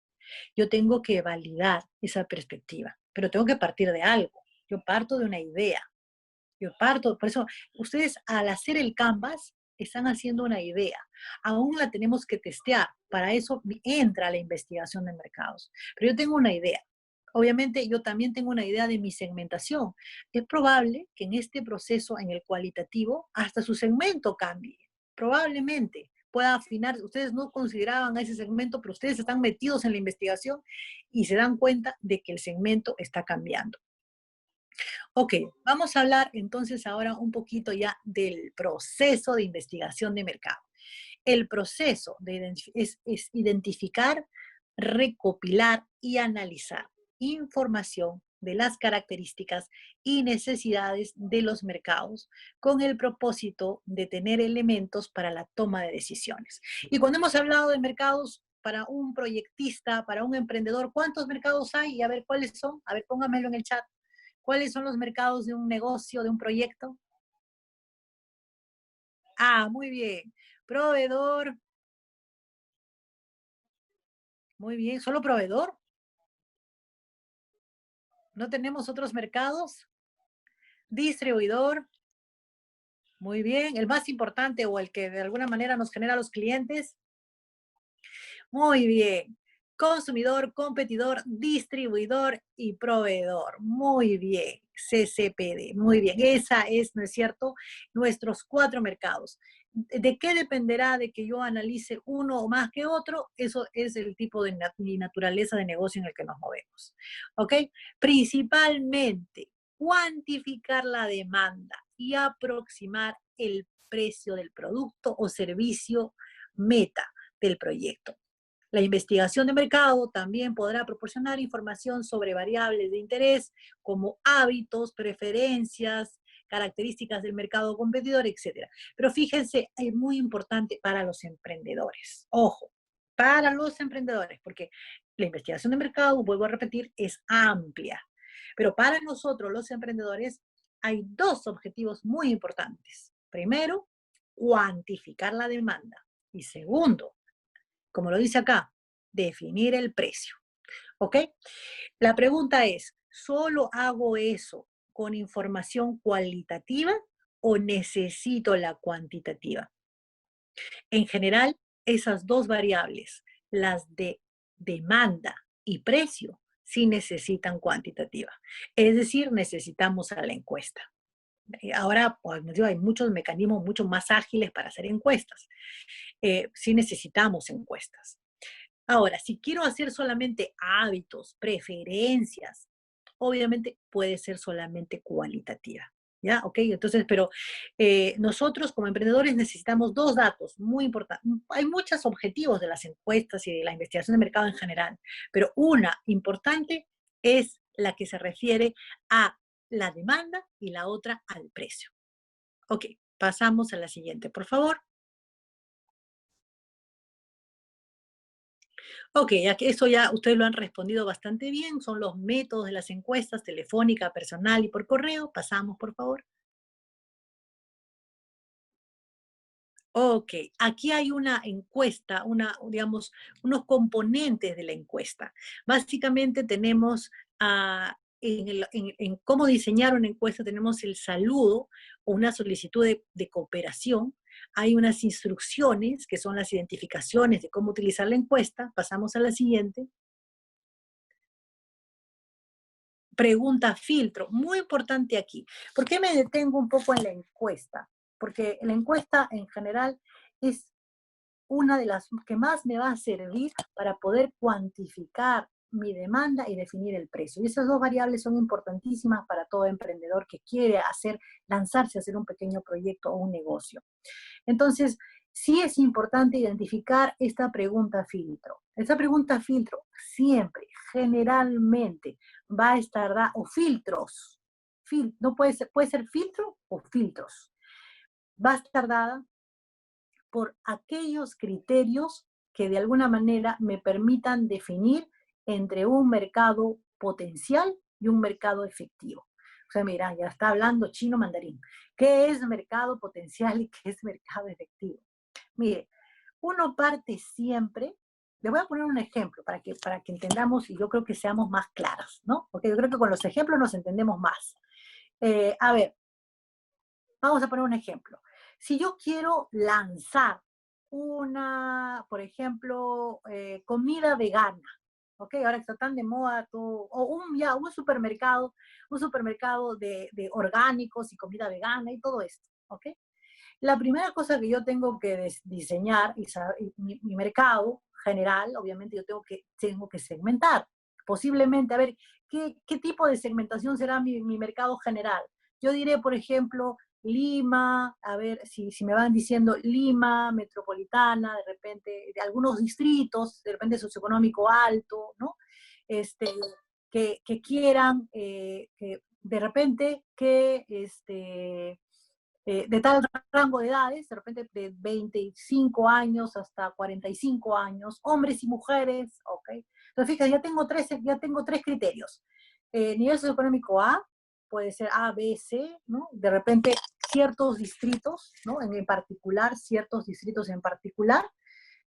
Yo tengo que validar esa perspectiva, pero tengo que partir de algo. Yo parto de una idea. Yo parto, por eso ustedes al hacer el Canvas están haciendo una idea. Aún la tenemos que testear. Para eso entra la investigación de mercados. Pero yo tengo una idea. Obviamente yo también tengo una idea de mi segmentación. Es probable que en este proceso, en el cualitativo, hasta su segmento cambie. Probablemente pueda afinar. Ustedes no consideraban a ese segmento, pero ustedes están metidos en la investigación y se dan cuenta de que el segmento está cambiando. Ok, vamos a hablar entonces ahora un poquito ya del proceso de investigación de mercado. El proceso es identificar, recopilar y analizar información de las características y necesidades de los mercados con el propósito de tener elementos para la toma de decisiones. Y cuando hemos hablado de mercados, para un proyectista, para un emprendedor, ¿cuántos mercados hay? Y a ver cuáles son. A ver, póngamelo en el chat. ¿Cuáles son los mercados de un negocio, de un proyecto? Muy bien. Proveedor, muy bien. ¿Solo proveedor? ¿No tenemos otros mercados? Distribuidor, muy bien. El más importante o el que de alguna manera nos genera los clientes. Muy bien. Consumidor, competidor, distribuidor y proveedor. Muy bien. CCPD. Muy bien. Esa es, ¿no es cierto?, nuestros 4 mercados. ¿De qué dependerá de que yo analice uno o más que otro? Eso es el tipo de naturaleza de negocio en el que nos movemos. ¿Ok? Principalmente, cuantificar la demanda y aproximar el precio del producto o servicio meta del proyecto. La investigación de mercado también podrá proporcionar información sobre variables de interés como hábitos, preferencias, características del mercado competidor, etcétera. Pero fíjense, es muy importante para los emprendedores. Ojo, para los emprendedores, porque la investigación de mercado, vuelvo a repetir, es amplia. Pero para nosotros, los emprendedores, hay 2 objetivos muy importantes. Primero, cuantificar la demanda. Y segundo, como lo dice acá, definir el precio. ¿Ok? La pregunta es, ¿solo hago eso con información cualitativa o necesito la cuantitativa? En general, esas 2 variables, las de demanda y precio, sí necesitan cuantitativa. Es decir, necesitamos a la encuesta. Ahora, pues, hay muchos mecanismos mucho más ágiles para hacer encuestas. Sí necesitamos encuestas. Ahora, si quiero hacer solamente hábitos, preferencias, obviamente puede ser solamente cualitativa. ¿Ya? Ok, entonces, pero nosotros como emprendedores necesitamos 2 datos muy importantes. Hay muchos objetivos de las encuestas y de la investigación de mercado en general, pero una importante es la que se refiere a la demanda y la otra al precio. Ok, pasamos a la siguiente, por favor. Ok, ya que eso ya ustedes lo han respondido bastante bien, son los métodos de las encuestas, telefónica, personal y por correo. Pasamos, por favor. Ok, aquí hay una encuesta, digamos, unos componentes de la encuesta. Básicamente tenemos en cómo diseñar una encuesta, tenemos el saludo o una solicitud de cooperación. Hay unas instrucciones que son las identificaciones de cómo utilizar la encuesta. Pasamos a la siguiente. Pregunta filtro, muy importante aquí. ¿Por qué me detengo un poco en la encuesta? Porque la encuesta en general es una de las que más me va a servir para poder cuantificar mi demanda y definir el precio. Y esas dos variables son importantísimas para todo emprendedor que quiere lanzarse a hacer un pequeño proyecto o un negocio. Entonces, sí es importante identificar esta pregunta filtro. Esta pregunta filtro siempre, generalmente, va a estar dada, o filtros, no puede ser filtro o filtros, va a estar dada por aquellos criterios que de alguna manera me permitan definir entre un mercado potencial y un mercado efectivo. O sea, mira, ya está hablando chino mandarín. ¿Qué es mercado potencial y qué es mercado efectivo? Mire, uno parte siempre, le voy a poner un ejemplo para que entendamos y yo creo que seamos más claros, ¿no? Porque yo creo que con los ejemplos nos entendemos más. A ver, vamos a poner un ejemplo. Si yo quiero lanzar por ejemplo, comida vegana, ¿ok? Ahora que está tan de moda todo, o un supermercado de orgánicos y comida vegana y todo esto, ¿ok? La primera cosa que yo tengo que diseñar y mi mercado general, obviamente yo tengo que segmentar. Posiblemente, a ver, ¿qué tipo de segmentación será mi mercado general? Yo diré, por ejemplo, Lima, a ver si me van diciendo Lima, metropolitana, de repente, de algunos distritos, de repente socioeconómico alto, ¿no? Este, que quieran, que de repente, de tal rango de edades, de repente de 25 años hasta 45 años, hombres y mujeres, ¿ok? Entonces, fíjate, ya tengo tres criterios. Nivel socioeconómico A, puede ser A, B, C, ¿no? De repente ciertos distritos, ¿no? Ciertos distritos en particular.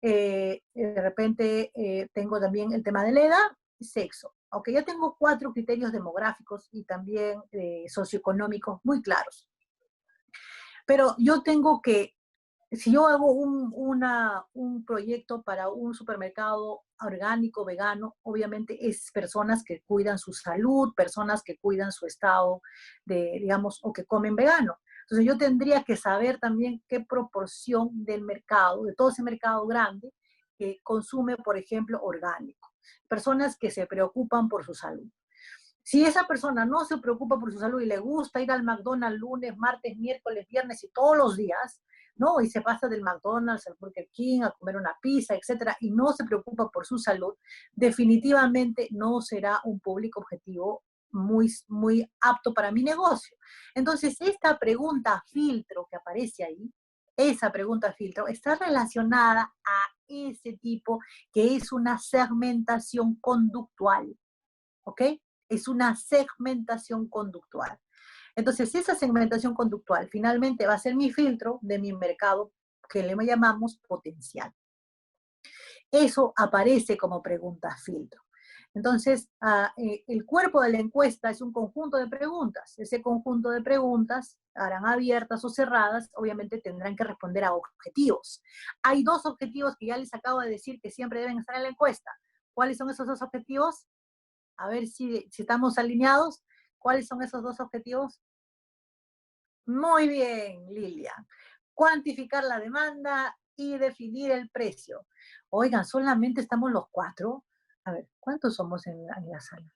De repente tengo también el tema de la edad y sexo. Ok, ya tengo 4 criterios demográficos y también socioeconómicos muy claros. Pero yo tengo que, si yo hago un proyecto para un supermercado orgánico, vegano, obviamente es personas que cuidan su salud, personas que cuidan su estado digamos, o que comen vegano. Entonces yo tendría que saber también qué proporción del mercado, de todo ese mercado grande, que consume, por ejemplo, orgánico. Personas que se preocupan por su salud. Si esa persona no se preocupa por su salud y le gusta ir al McDonald's lunes, martes, miércoles, viernes y todos los días, ¿no? Y se pasa del McDonald's al Burger King a comer una pizza, etcétera, y no se preocupa por su salud, definitivamente no será un público objetivo muy apto para mi negocio. Entonces, esta pregunta filtro que aparece ahí, esa pregunta filtro, está relacionada a ese tipo que es una segmentación conductual, ¿ok? Es una segmentación conductual. Entonces, esa segmentación conductual finalmente va a ser mi filtro de mi mercado que le llamamos potencial. Eso aparece como pregunta filtro. Entonces, el cuerpo de la encuesta es un conjunto de preguntas. Ese conjunto de preguntas, harán abiertas o cerradas, obviamente tendrán que responder a objetivos. Hay 2 objetivos que ya les acabo de decir que siempre deben estar en la encuesta. ¿Cuáles son esos 2 objetivos? A ver si estamos alineados. ¿Cuáles son esos 2 objetivos? Muy bien, Lilia. Cuantificar la demanda y definir el precio. Oigan, solamente estamos los 4. A ver, ¿cuántos somos en la sala?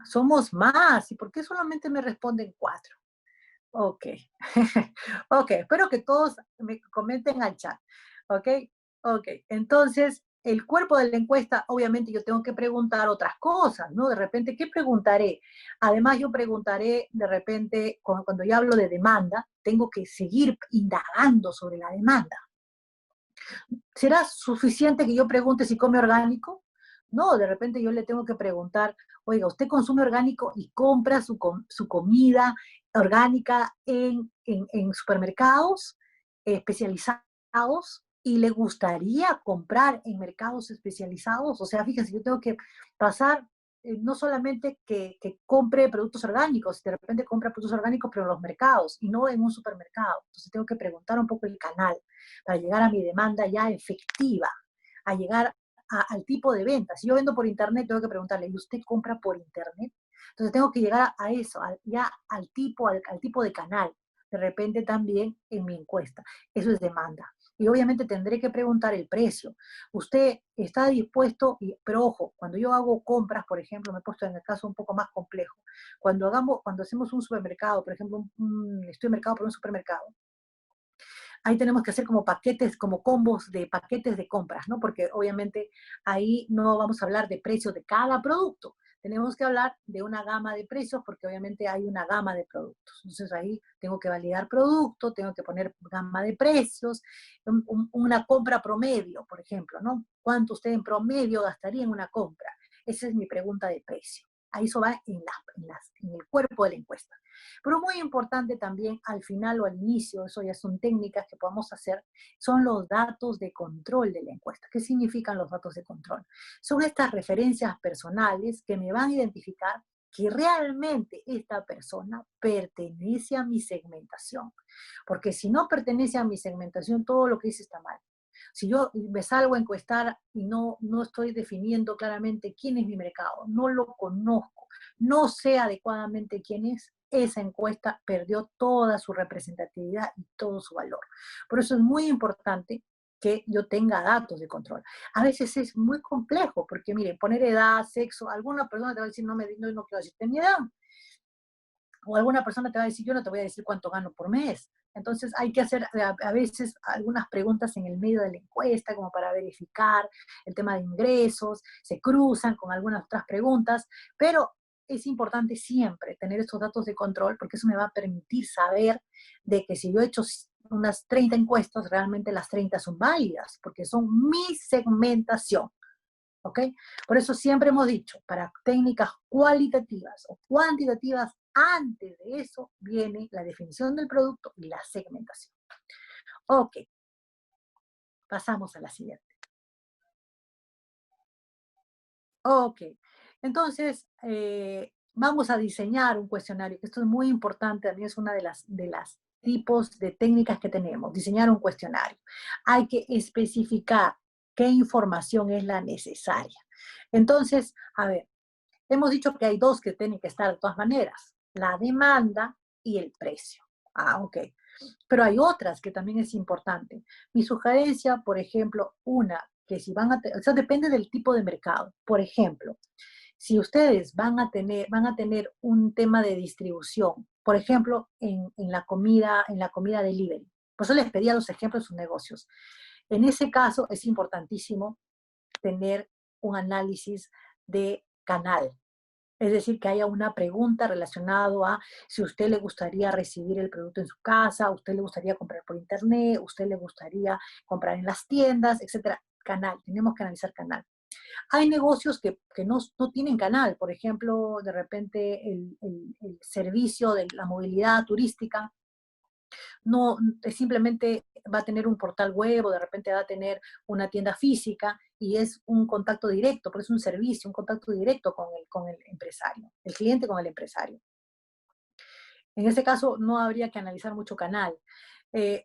Somos más. ¿Y por qué solamente me responden 4? Ok. Ok, espero que todos me comenten al chat. Ok, ok. Entonces, el cuerpo de la encuesta, obviamente yo tengo que preguntar otras cosas, ¿no? De repente, ¿qué preguntaré? Además, yo preguntaré, de repente, cuando yo hablo de demanda, tengo que seguir indagando sobre la demanda. ¿Será suficiente que yo pregunte si come orgánico? No, de repente yo le tengo que preguntar, oiga, ¿usted consume orgánico y compra su comida orgánica en supermercados? especializados y le gustaría comprar en mercados especializados. O sea, fíjense, yo tengo que pasar no solamente que compre productos orgánicos, de repente compra productos orgánicos, pero en los mercados y no en un supermercado. Entonces tengo que preguntar un poco el canal para llegar a mi demanda ya efectiva, a llegar al tipo de venta. Si yo vendo por internet, tengo que preguntarle, ¿y usted compra por internet? Entonces tengo que llegar a eso, ya al tipo de canal, de repente también en mi encuesta. Eso es demanda. Y obviamente tendré que preguntar el precio. Usted está dispuesto, pero ojo, cuando yo hago compras, por ejemplo, me he puesto en el caso un poco más complejo, cuando hacemos un supermercado, por ejemplo, estoy mercado por un supermercado, ahí tenemos que hacer como paquetes, como combos de paquetes de compras, ¿no? Porque obviamente ahí no vamos a hablar de precios de cada producto. Tenemos que hablar de una gama de precios porque obviamente hay una gama de productos. Entonces ahí tengo que validar producto, tengo que poner gama de precios, una compra promedio, por ejemplo, ¿no? ¿Cuánto usted en promedio gastaría en una compra? Esa es mi pregunta de precio. Ahí eso va en el cuerpo de la encuesta. Pero muy importante también al final o al inicio, eso ya son técnicas que podemos hacer, son los datos de control de la encuesta. ¿Qué significan los datos de control? Son estas referencias personales que me van a identificar que realmente esta persona pertenece a mi segmentación. Porque si no pertenece a mi segmentación, todo lo que dice está mal. Si yo me salgo a encuestar y no estoy definiendo claramente quién es mi mercado, no lo conozco, no sé adecuadamente quién es, esa encuesta perdió toda su representatividad y todo su valor. Por eso es muy importante que yo tenga datos de control. A veces es muy complejo, porque miren, poner edad, sexo, alguna persona te va a decir, no quiero decirte mi edad, o alguna persona te va a decir, yo no te voy a decir cuánto gano por mes. Entonces hay que hacer a veces algunas preguntas en el medio de la encuesta como para verificar el tema de ingresos, se cruzan con algunas otras preguntas, pero es importante siempre tener estos datos de control porque eso me va a permitir saber de que si yo he hecho unas 30 encuestas, realmente las 30 son válidas porque son mi segmentación. ¿Ok? Por eso siempre hemos dicho, para técnicas cualitativas o cuantitativas, antes de eso viene la definición del producto y la segmentación. Ok, pasamos a la siguiente. Ok, entonces vamos a diseñar un cuestionario, que esto es muy importante, también es una de las tipos de técnicas que tenemos, diseñar un cuestionario. Hay que especificar qué información es la necesaria. Entonces, a ver, hemos dicho que hay dos que tienen que estar de todas maneras, la demanda y el precio. Ah, ok. Pero hay otras que también es importante. Mi sugerencia, por ejemplo, una, que si o sea, depende del tipo de mercado. Por ejemplo, si ustedes van a tener un tema de distribución, por ejemplo, en la comida delivery, por eso les pedía los ejemplos de sus negocios. En ese caso es importantísimo tener un análisis de canal. Es decir, que haya una pregunta relacionada a si a usted le gustaría recibir el producto en su casa, a usted le gustaría comprar por internet, a usted le gustaría comprar en las tiendas, etcétera. Canal, tenemos que analizar canal. Hay negocios que no tienen canal, por ejemplo, de repente el servicio de la movilidad turística no simplemente va a tener un portal web o de repente va a tener una tienda física y es un contacto directo, pero es un servicio, un contacto directo con el empresario, el cliente con el empresario. En ese caso no habría que analizar mucho canal,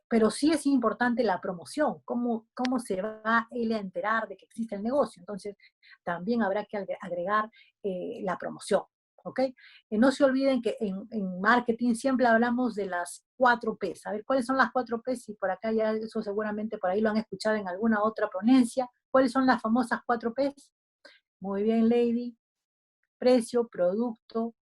pero sí es importante la promoción, cómo se va él a enterar de que existe el negocio. Entonces, también habrá que agregar la promoción, ¿ok? No se olviden que en marketing siempre hablamos de las 4Ps. A ver, ¿cuáles son las 4Ps? Y por acá ya eso seguramente por ahí lo han escuchado en alguna otra ponencia. ¿Cuáles son las famosas 4Ps? Muy bien, Lady. Precio, producto,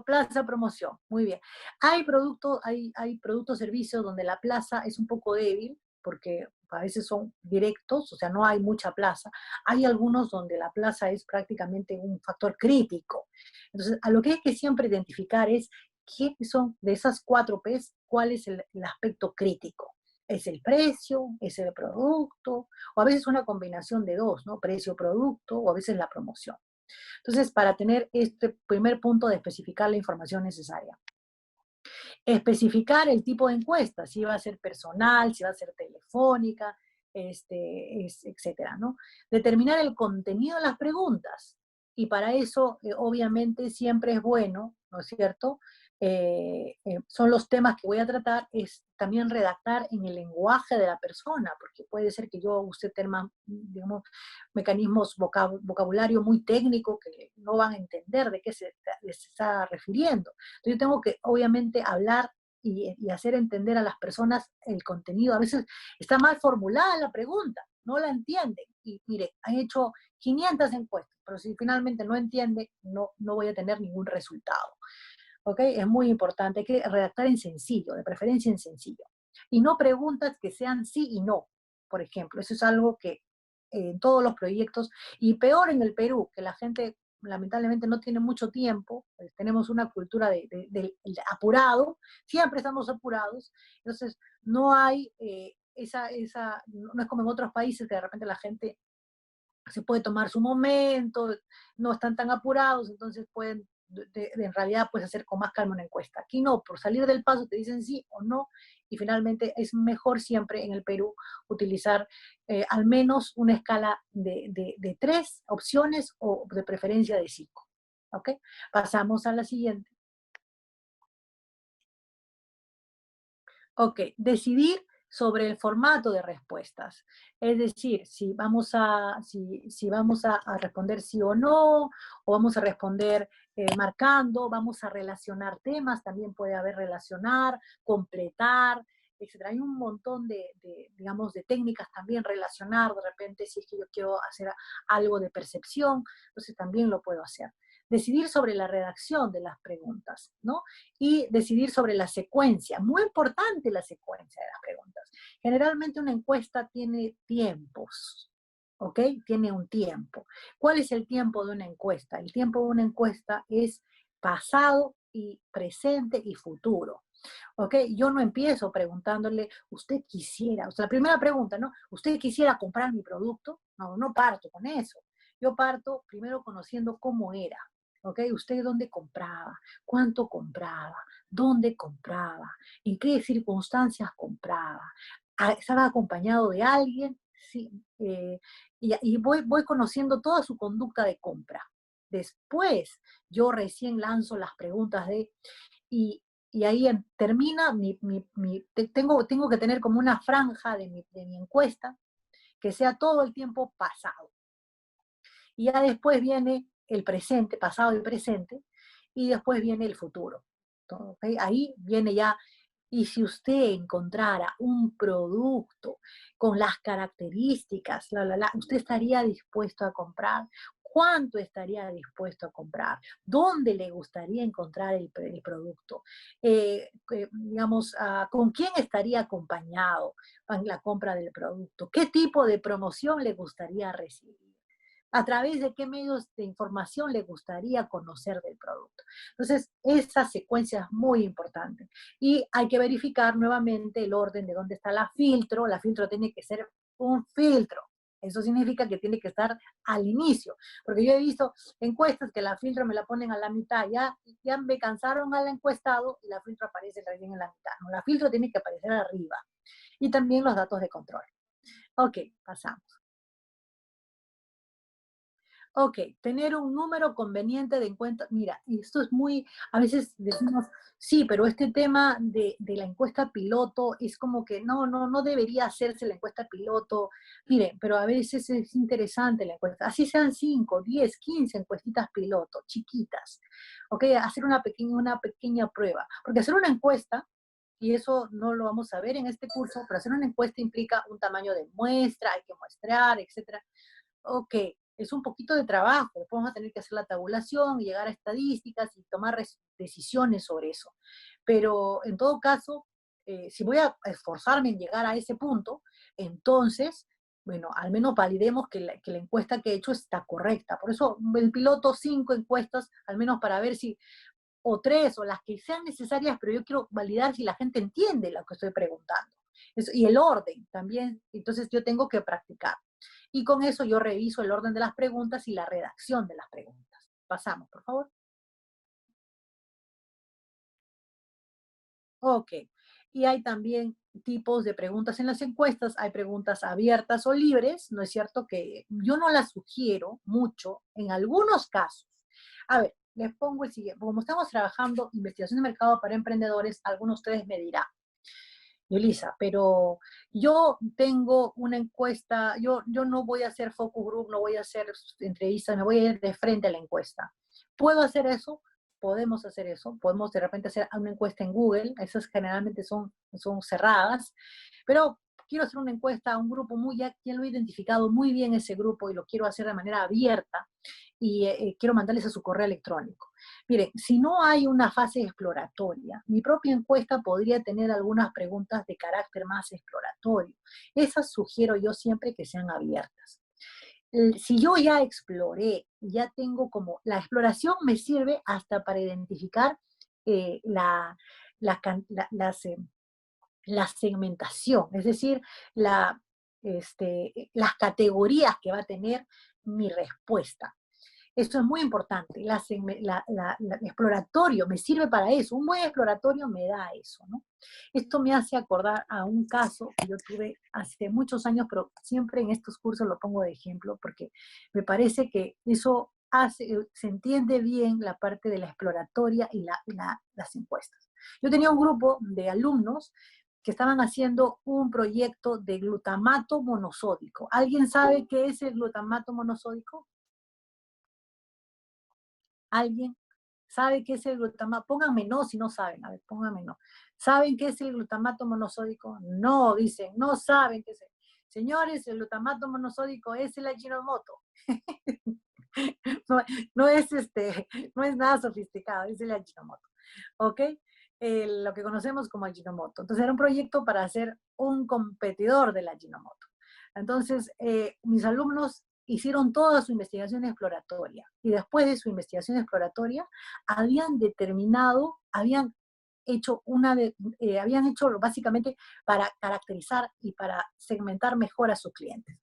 plaza, promoción. Muy bien. Hay productos, servicios donde la plaza es un poco débil, porque a veces son directos, o sea, no hay mucha plaza. Hay algunos donde la plaza es prácticamente un factor crítico. Entonces, a lo que hay que siempre identificar es quiénes son de esas 4Ps, cuál es el aspecto crítico. ¿Es el precio? ¿Es el producto? O a veces una combinación de dos, ¿no? Precio, producto, o a veces la promoción. Entonces, para tener este primer punto de especificar la información necesaria. Especificar el tipo de encuesta, si va a ser personal, si va a ser telefónica, etcétera, ¿no? Determinar el contenido de las preguntas. Y para eso, obviamente, siempre es bueno, ¿no es cierto? Son los temas que voy a tratar, es también redactar en el lenguaje de la persona, porque puede ser que yo use temas, digamos, mecanismos, vocabulario muy técnico que no van a entender de qué se está refiriendo. Entonces yo tengo que, obviamente, hablar y hacer entender a las personas el contenido. A veces está mal formulada la pregunta, no la entienden. Y mire, han hecho 500 encuestas, pero si finalmente no entiende, no voy a tener ningún resultado. ¿Ok? Es muy importante, hay que redactar en sencillo, de preferencia en sencillo. Y no preguntas que sean sí y no, por ejemplo. Eso es algo que en todos los proyectos, y peor en el Perú, que la gente lamentablemente no tiene mucho tiempo, pues tenemos una cultura de apurado, siempre estamos apurados, entonces no hay no es como en otros países que de repente la gente se puede tomar su momento, no están tan apurados, entonces pueden en realidad puedes hacer con más calma una encuesta. Aquí no, por salir del paso te dicen sí o no, y finalmente es mejor siempre en el Perú utilizar al menos una escala de 3 opciones o de preferencia de 5. ¿Ok? Pasamos a la siguiente. Ok, decidir sobre el formato de respuestas. Es decir, si vamos a responder sí o no, o vamos a responder marcando, vamos a relacionar temas, también puede haber relacionar, completar, etcétera. Hay un montón digamos, de técnicas también, relacionar, de repente, si es que yo quiero hacer algo de percepción, entonces también lo puedo hacer. Decidir sobre la redacción de las preguntas, ¿no? Y decidir sobre la secuencia. Muy importante la secuencia de las preguntas. Generalmente una encuesta tiene tiempos, ¿ok? Tiene un tiempo. ¿Cuál es el tiempo de una encuesta? El tiempo de una encuesta es pasado y presente y futuro. ¿Ok? Yo no empiezo preguntándole, ¿usted quisiera? O sea, la primera pregunta, ¿no? ¿Usted quisiera comprar mi producto? No, no parto con eso. Yo parto primero conociendo cómo era. ¿Ok? ¿Usted dónde compraba? ¿Cuánto compraba? ¿Dónde compraba? ¿En qué circunstancias compraba? ¿Estaba acompañado de alguien? Sí. Y voy conociendo toda su conducta de compra. Después, yo recién lanzo las preguntas y, y ahí termina tengo que tener como una franja de mi encuesta que sea todo el tiempo pasado. Y ya después viene el presente, pasado y presente, y después viene el futuro. ¿Okay? Ahí viene ya, y si usted encontrara un producto con las características, usted estaría dispuesto a comprar. ¿Cuánto estaría dispuesto a comprar? ¿Dónde le gustaría encontrar el producto? Digamos, ¿con quién estaría acompañado en la compra del producto? ¿Qué tipo de promoción le gustaría recibir? ¿A través de qué medios de información le gustaría conocer del producto? Entonces, esa secuencia es muy importante. Y hay que verificar nuevamente el orden de dónde está la filtro. La filtro tiene que ser un filtro. Eso significa que tiene que estar al inicio, porque yo he visto encuestas que la filtro me la ponen a la mitad, ya me cansaron al encuestado y la filtro aparece recién en la mitad. No, la filtro tiene que aparecer arriba. Y también los datos de control. Ok, pasamos. Ok, tener un número conveniente de encuesta. Mira, esto es muy, a veces decimos, sí, pero este tema de la encuesta piloto es como que no debería hacerse la encuesta piloto. Mire, pero a veces es interesante la encuesta. Así sean 5, 10, 15 encuestitas piloto, chiquitas. Ok, hacer una pequeña prueba. Porque hacer una encuesta, y eso no lo vamos a ver en este curso, pero hacer una encuesta implica un tamaño de muestra, hay que muestrear, etcétera. Ok, es un poquito de trabajo, después vamos a tener que hacer la tabulación, llegar a estadísticas y tomar decisiones sobre eso. Pero en todo caso, si voy a esforzarme en llegar a ese punto, entonces, bueno, al menos validemos que la encuesta que he hecho está correcta. Por eso el piloto 5 encuestas, al menos para ver si, o 3, o las que sean necesarias, pero yo quiero validar si la gente entiende lo que estoy preguntando. Y el orden también, entonces yo tengo que practicar. Y con eso yo reviso el orden de las preguntas y la redacción de las preguntas. Pasamos, por favor. Ok. Y hay también tipos de preguntas en las encuestas. Hay preguntas abiertas o libres, ¿no es cierto? Que yo no las sugiero mucho en algunos casos. A ver, les pongo el siguiente. Como estamos trabajando investigación de mercado para emprendedores, algunos de ustedes me dirán, Yulisa, pero yo tengo una encuesta, yo no voy a hacer focus group, no voy a hacer entrevistas, me voy a ir de frente a la encuesta. ¿Puedo hacer eso? Podemos hacer eso, podemos de repente hacer una encuesta en Google, esas generalmente son cerradas, pero quiero hacer una encuesta a un grupo ya lo he identificado muy bien ese grupo y lo quiero hacer de manera abierta y quiero mandarles a su correo electrónico. Miren, si no hay una fase exploratoria, mi propia encuesta podría tener algunas preguntas de carácter más exploratorio. Esas sugiero yo siempre que sean abiertas. Si yo ya exploré, ya tengo como, la exploración me sirve hasta para identificar eh, la, la, la segmentación, es decir, las categorías que va a tener mi respuesta. Eso es muy importante. El exploratorio me sirve para eso. Un buen exploratorio me da eso, ¿no? Esto me hace acordar a un caso que yo tuve hace muchos años, pero siempre en estos cursos lo pongo de ejemplo porque me parece que eso se entiende bien la parte de la exploratoria y las encuestas. Yo tenía un grupo de alumnos que estaban haciendo un proyecto de glutamato monosódico. ¿Alguien sabe qué es el glutamato monosódico? ¿Alguien sabe qué es el glutamato? Pónganme no si no saben. A ver, pónganme no. ¿Saben qué es el glutamato monosódico? No, dicen, no saben qué es. Señores, el glutamato monosódico es el Ajinomoto. no, no es nada sofisticado, es el Ajinomoto. ¿Ok? Lo que conocemos como Ajinomoto. Entonces era un proyecto para hacer un competidor del Ajinomoto. Entonces, mis alumnos hicieron toda su investigación exploratoria y después de su investigación exploratoria habían determinado, habían hecho básicamente para caracterizar y para segmentar mejor a sus clientes.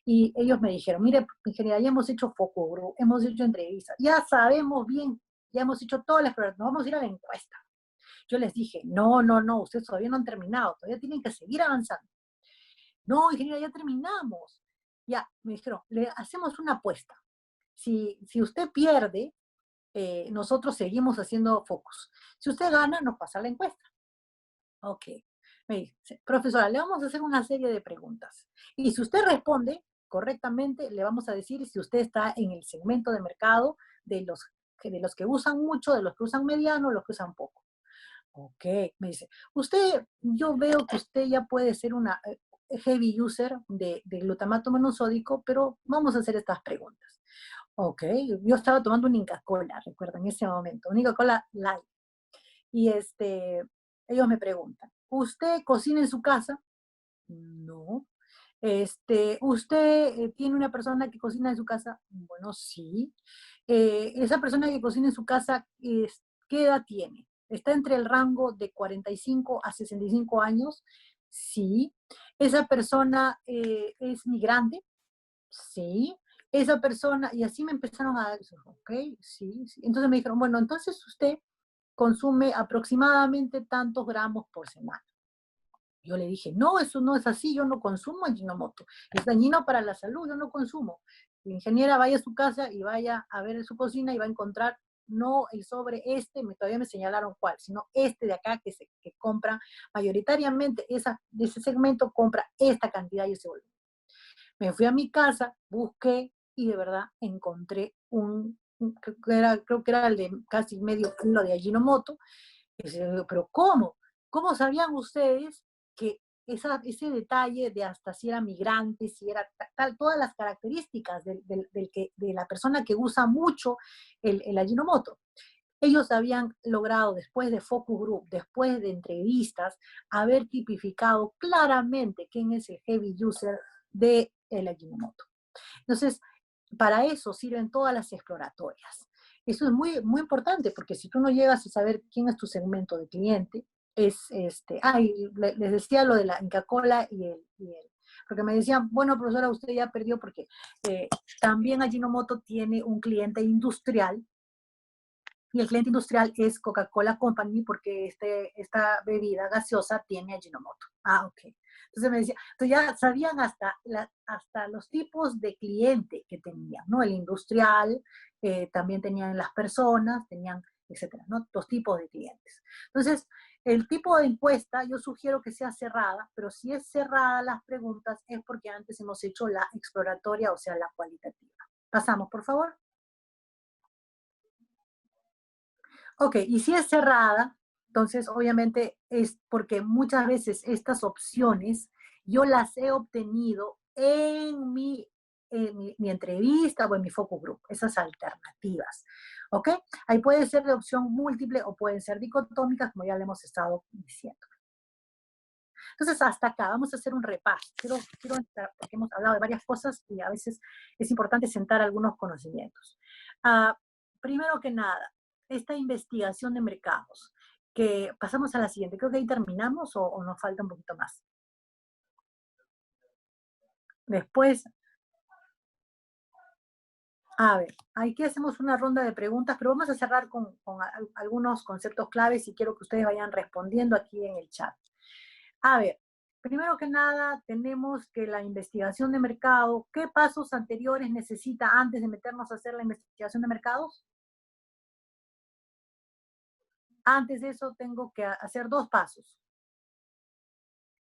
Y ellos me dijeron, mire, ingeniera, ya hemos hecho focus group, hemos hecho entrevistas, ya sabemos bien, ya hemos hecho todas las exploración, nos vamos a ir a la encuesta. Yo les dije, no, no, no, ustedes todavía no han terminado, todavía tienen que seguir avanzando. No, ingeniera, ya terminamos. Ya, me dijeron, le hacemos una apuesta. Si usted pierde, nosotros seguimos haciendo focus. Si usted gana, nos pasa la encuesta. Ok. Me dice, profesora, le vamos a hacer una serie de preguntas. Y si usted responde correctamente, le vamos a decir si usted está en el segmento de mercado de los que usan mucho, de los que usan mediano, los que usan poco. Ok, me dice, yo veo que usted ya puede ser una heavy user de glutamato monosódico, pero vamos a hacer estas preguntas. Ok, yo estaba tomando un Inca Kola, recuerda, en ese momento, un Inca Kola Light. Y ellos me preguntan, ¿usted cocina en su casa? No. ¿Usted tiene una persona que cocina en su casa? Bueno, sí. Esa persona que cocina en su casa, ¿qué edad tiene? ¿Está entre el rango de 45 a 65 años? Sí. ¿Esa persona es migrante? Sí. Esa persona, y así me empezaron a dar, ok, sí, sí. Entonces me dijeron, bueno, entonces usted consume aproximadamente tantos gramos por semana. Yo le dije, no, eso no es así, yo no consumo Ajinomoto, es dañino para la salud, yo no consumo. La ingeniera vaya a su casa y vaya a ver en su cocina y va a encontrar no el sobre todavía me señalaron cuál, sino este de acá que compra mayoritariamente, de ese segmento compra esta cantidad y ese volumen. Me fui a mi casa, busqué y de verdad encontré creo que era el de casi medio kilo de Ajinomoto. Y yo, pero ¿cómo? ¿Cómo sabían ustedes que ese detalle de hasta si era migrante, si era tal, todas las características de la persona que usa mucho el Ajinomoto? Ellos habían logrado, después de focus group, después de entrevistas, haber tipificado claramente quién es el heavy user del Ajinomoto. Entonces, para eso sirven todas las exploratorias. Eso es muy, muy importante, porque si tú no llegas a saber quién es tu segmento de cliente, les decía lo de la Inca Kola porque me decían, bueno, profesora, usted ya perdió porque también Ajinomoto tiene un cliente industrial Y el cliente industrial es Coca-Cola Company porque esta bebida gaseosa tiene Ajinomoto. Ah, ok. Entonces me decía, entonces ya sabían hasta los tipos de cliente que tenían, ¿no? El industrial, también tenían las personas, tenían, etcétera, ¿no? Dos tipos de clientes. Entonces, el tipo de encuesta yo sugiero que sea cerrada, pero si es cerrada las preguntas es porque antes hemos hecho la exploratoria, o sea, la cualitativa. Pasamos, por favor. Ok, y si es cerrada, entonces obviamente es porque muchas veces estas opciones yo las he obtenido en mi entrevista o en mi focus group, esas alternativas. ¿Ok? Ahí puede ser de opción múltiple o pueden ser dicotómicas, como ya le hemos estado diciendo. Entonces, hasta acá, vamos a hacer un repaso. Quiero entrar, porque hemos hablado de varias cosas y a veces es importante sentar algunos conocimientos. Ah, primero que nada, esta investigación de mercados, que pasamos a la siguiente. Creo que ahí terminamos o nos falta un poquito más. Después, a ver, aquí hacemos una ronda de preguntas, pero vamos a cerrar con algunos conceptos claves y quiero que ustedes vayan respondiendo aquí en el chat. A ver, primero que nada, tenemos que la investigación de mercado, ¿qué pasos anteriores necesita antes de meternos a hacer la investigación de mercados? Antes de eso tengo que hacer dos pasos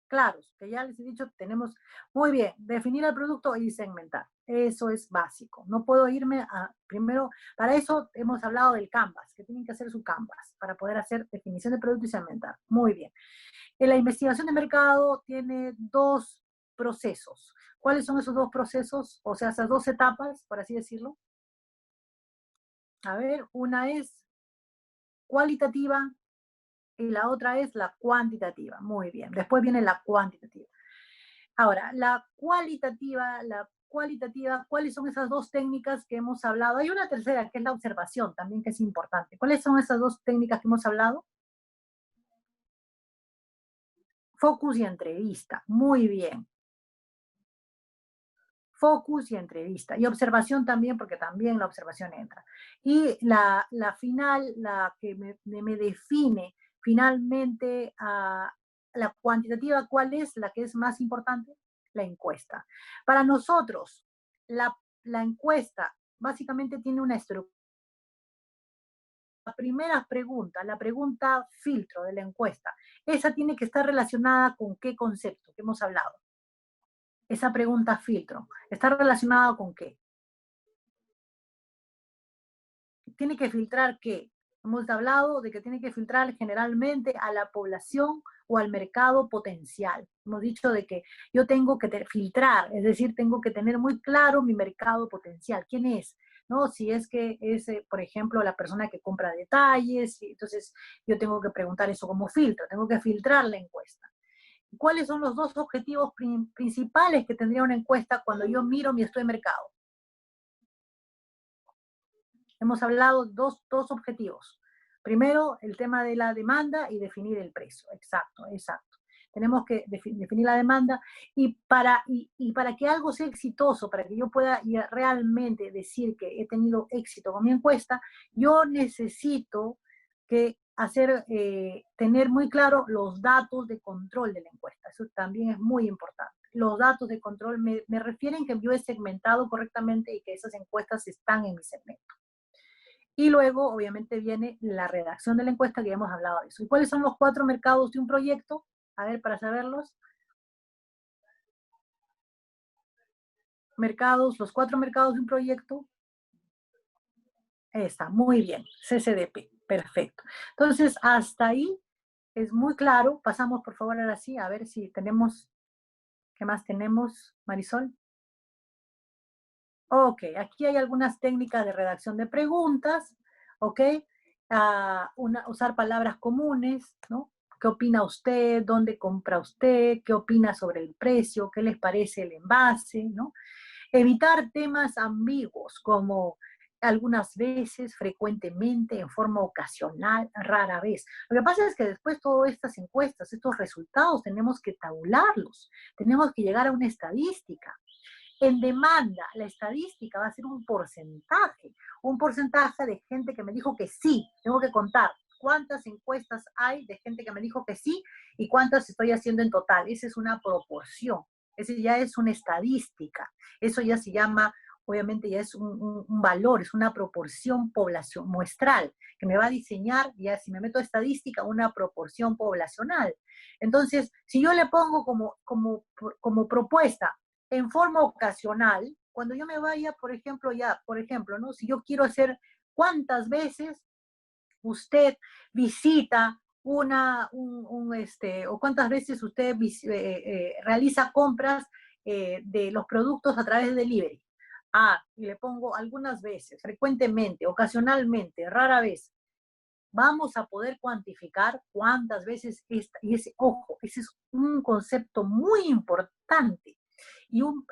claros, que ya les he dicho, tenemos, muy bien, definir el producto y segmentar. Eso es básico. No puedo irme primero, para eso hemos hablado del Canvas, que tienen que hacer su Canvas, para poder hacer definición de producto y segmentar. Muy bien. En la investigación de mercado tiene dos procesos. ¿Cuáles son esos dos procesos? O sea, esas dos etapas, por así decirlo. A ver, una es cualitativa y la otra es la cuantitativa. Muy bien. Después viene la cuantitativa. Ahora, la cualitativa, ¿cuáles son esas dos técnicas que hemos hablado? Hay una tercera, que es la observación, también que es importante. ¿Cuáles son esas dos técnicas que hemos hablado? Focus y entrevista. Muy bien. Focus y entrevista. Y observación también, porque también la observación entra. Y la final, la que me define finalmente la cuantitativa, ¿cuál es la que es más importante? La encuesta. Para nosotros, la encuesta básicamente tiene una estructura. La primera pregunta, la pregunta filtro de la encuesta, esa tiene que estar relacionada con qué concepto que hemos hablado. Esa pregunta filtro, ¿está relacionada con qué? Tiene que filtrar qué. Hemos hablado de que tiene que filtrar generalmente a la población o al mercado potencial. Hemos dicho de que yo tengo que filtrar, es decir, tengo que tener muy claro mi mercado potencial. ¿Quién es? ¿No? Si es que es, por ejemplo, la persona que compra detalles, entonces yo tengo que preguntar eso como filtro, tengo que filtrar la encuesta. ¿Cuáles son los dos objetivos principales que tendría una encuesta cuando yo miro mi estudio de mercado? Hemos hablado dos objetivos. Primero, el tema de la demanda y definir el precio. Exacto, exacto. Tenemos que definir la demanda y para que algo sea exitoso, para que yo pueda realmente decir que he tenido éxito con mi encuesta, yo necesito tener muy claro los datos de control de la encuesta. Eso también es muy importante. Los datos de control me refieren que yo he segmentado correctamente y que esas encuestas están en mi segmento. Y luego, obviamente, viene la redacción de la encuesta, que ya hemos hablado de eso. ¿Y cuáles son los 4 mercados de un proyecto? A ver, para saberlos. Los 4 mercados de un proyecto. Está, muy bien. CCDP, perfecto. Entonces, hasta ahí es muy claro. Pasamos, por favor, ahora sí, a ver si tenemos, ¿qué más tenemos, Marisol? Ok, aquí hay algunas técnicas de redacción de preguntas, ¿ok? Usar palabras comunes, ¿no? ¿Qué opina usted? ¿Dónde compra usted? ¿Qué opina sobre el precio? ¿Qué les parece el envase? ¿No? Evitar temas ambiguos como algunas veces, frecuentemente, en forma ocasional, rara vez. Lo que pasa es que después todas estas encuestas, estos resultados, tenemos que tabularlos, tenemos que llegar a una estadística. En demanda, la estadística va a ser un porcentaje de gente que me dijo que sí. Tengo que contar cuántas encuestas hay de gente que me dijo que sí y cuántas estoy haciendo en total. Esa es una proporción, esa ya es una estadística. Eso ya se llama, obviamente ya es un valor, es una proporción población muestral, que me va a diseñar, ya si me meto a estadística, una proporción poblacional. Entonces, si yo le pongo como propuesta en forma ocasional, cuando yo me vaya, por ejemplo, ¿no? Si yo quiero hacer cuántas veces usted visita o cuántas veces usted realiza compras de los productos a través de delivery. Y le pongo algunas veces, frecuentemente, ocasionalmente, rara vez. Vamos a poder cuantificar cuántas veces ojo, ese es un concepto muy importante.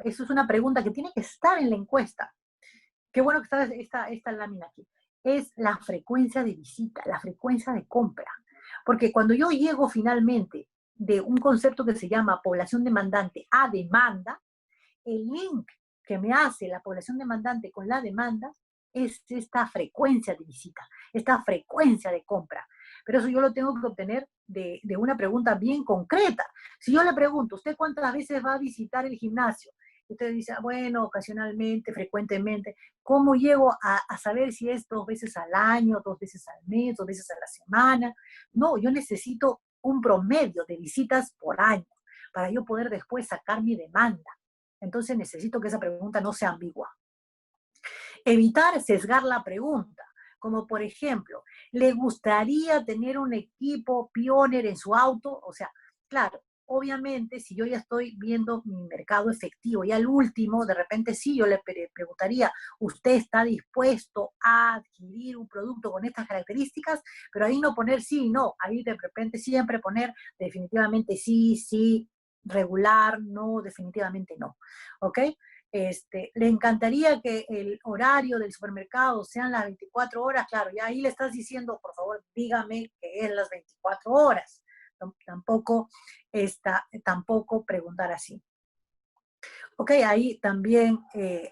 Eso es una pregunta que tiene que estar en la encuesta. Qué bueno que está esta lámina aquí. Es la frecuencia de visita, la frecuencia de compra. Porque cuando yo llego finalmente de un concepto que se llama población demandante a demanda, el link que me hace la población demandante con la demanda es esta frecuencia de visita, esta frecuencia de compra. Pero eso yo lo tengo que obtener de una pregunta bien concreta. Si yo le pregunto, ¿usted cuántas veces va a visitar el gimnasio? Usted dice, bueno, ocasionalmente, frecuentemente. ¿Cómo llego a saber si es 2 veces al año, 2 veces al mes, 2 veces a la semana? No, yo necesito un promedio de visitas por año para yo poder después sacar mi demanda. Entonces necesito que esa pregunta no sea ambigua. Evitar sesgar la pregunta, como por ejemplo, ¿le gustaría tener un equipo Pioneer en su auto? O sea, claro, obviamente, si yo ya estoy viendo mi mercado efectivo y al último, de repente sí, yo le preguntaría, ¿usted está dispuesto a adquirir un producto con estas características? Pero ahí no poner sí y no, ahí de repente siempre poner definitivamente sí, sí, regular, no, definitivamente no, ¿ok? Le encantaría que el horario del supermercado sean las 24 horas, claro, ya ahí le estás diciendo, por favor, dígame que es las 24 horas. Tampoco preguntar así. Ok, ahí también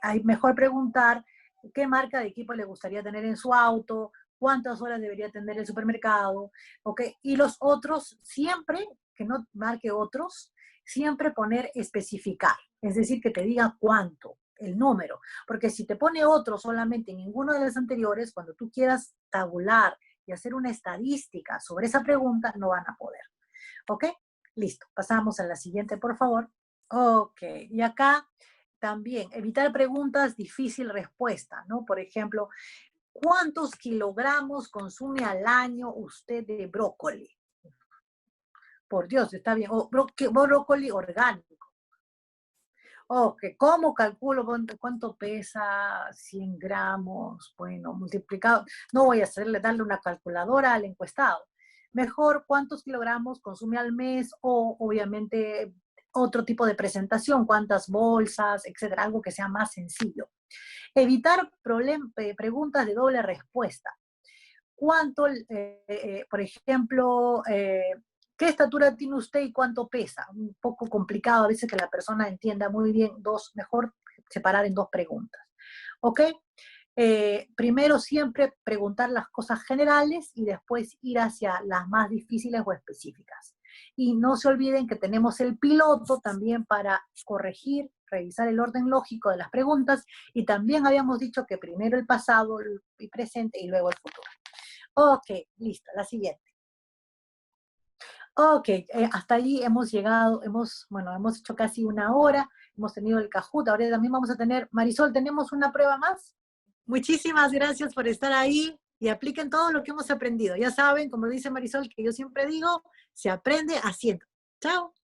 hay mejor preguntar qué marca de equipo le gustaría tener en su auto, cuántas horas debería tener el supermercado, ok, y los otros siempre, que no marque otros, siempre poner especificar, es decir, que te diga cuánto, el número, porque si te pone otro solamente en ninguno de los anteriores, cuando tú quieras tabular y hacer una estadística sobre esa pregunta, no van a poder. ¿Ok? Listo. Pasamos a la siguiente, por favor. Ok. Y acá también, evitar preguntas difícil respuesta, ¿no? Por ejemplo, ¿cuántos kilogramos consume al año usted de brócoli? Por Dios, está bien. O brócoli orgánico. Ok, ¿cómo calculo cuánto pesa 100 gramos? Bueno, multiplicado. No voy a darle una calculadora al encuestado. Mejor cuántos kilogramos consume al mes o obviamente otro tipo de presentación, cuántas bolsas, etcétera, algo que sea más sencillo. Evitar preguntas de doble respuesta. ¿Cuánto, por ejemplo, qué estatura tiene usted y cuánto pesa? Un poco complicado a veces que la persona entienda muy bien mejor separar en 2 preguntas. ¿Ok? Primero siempre preguntar las cosas generales y después ir hacia las más difíciles o específicas. Y no se olviden que tenemos el piloto también para corregir, revisar el orden lógico de las preguntas y también habíamos dicho que primero el pasado, el presente y luego el futuro. Ok, listo, la siguiente. Ok, hasta allí hemos llegado, hemos hecho casi 1 hora, hemos tenido el Kahoot, ahora también vamos a tener, Marisol, ¿tenemos una prueba más? Muchísimas gracias por estar ahí y apliquen todo lo que hemos aprendido. Ya saben, como dice Marisol, que yo siempre digo, se aprende haciendo. Chao.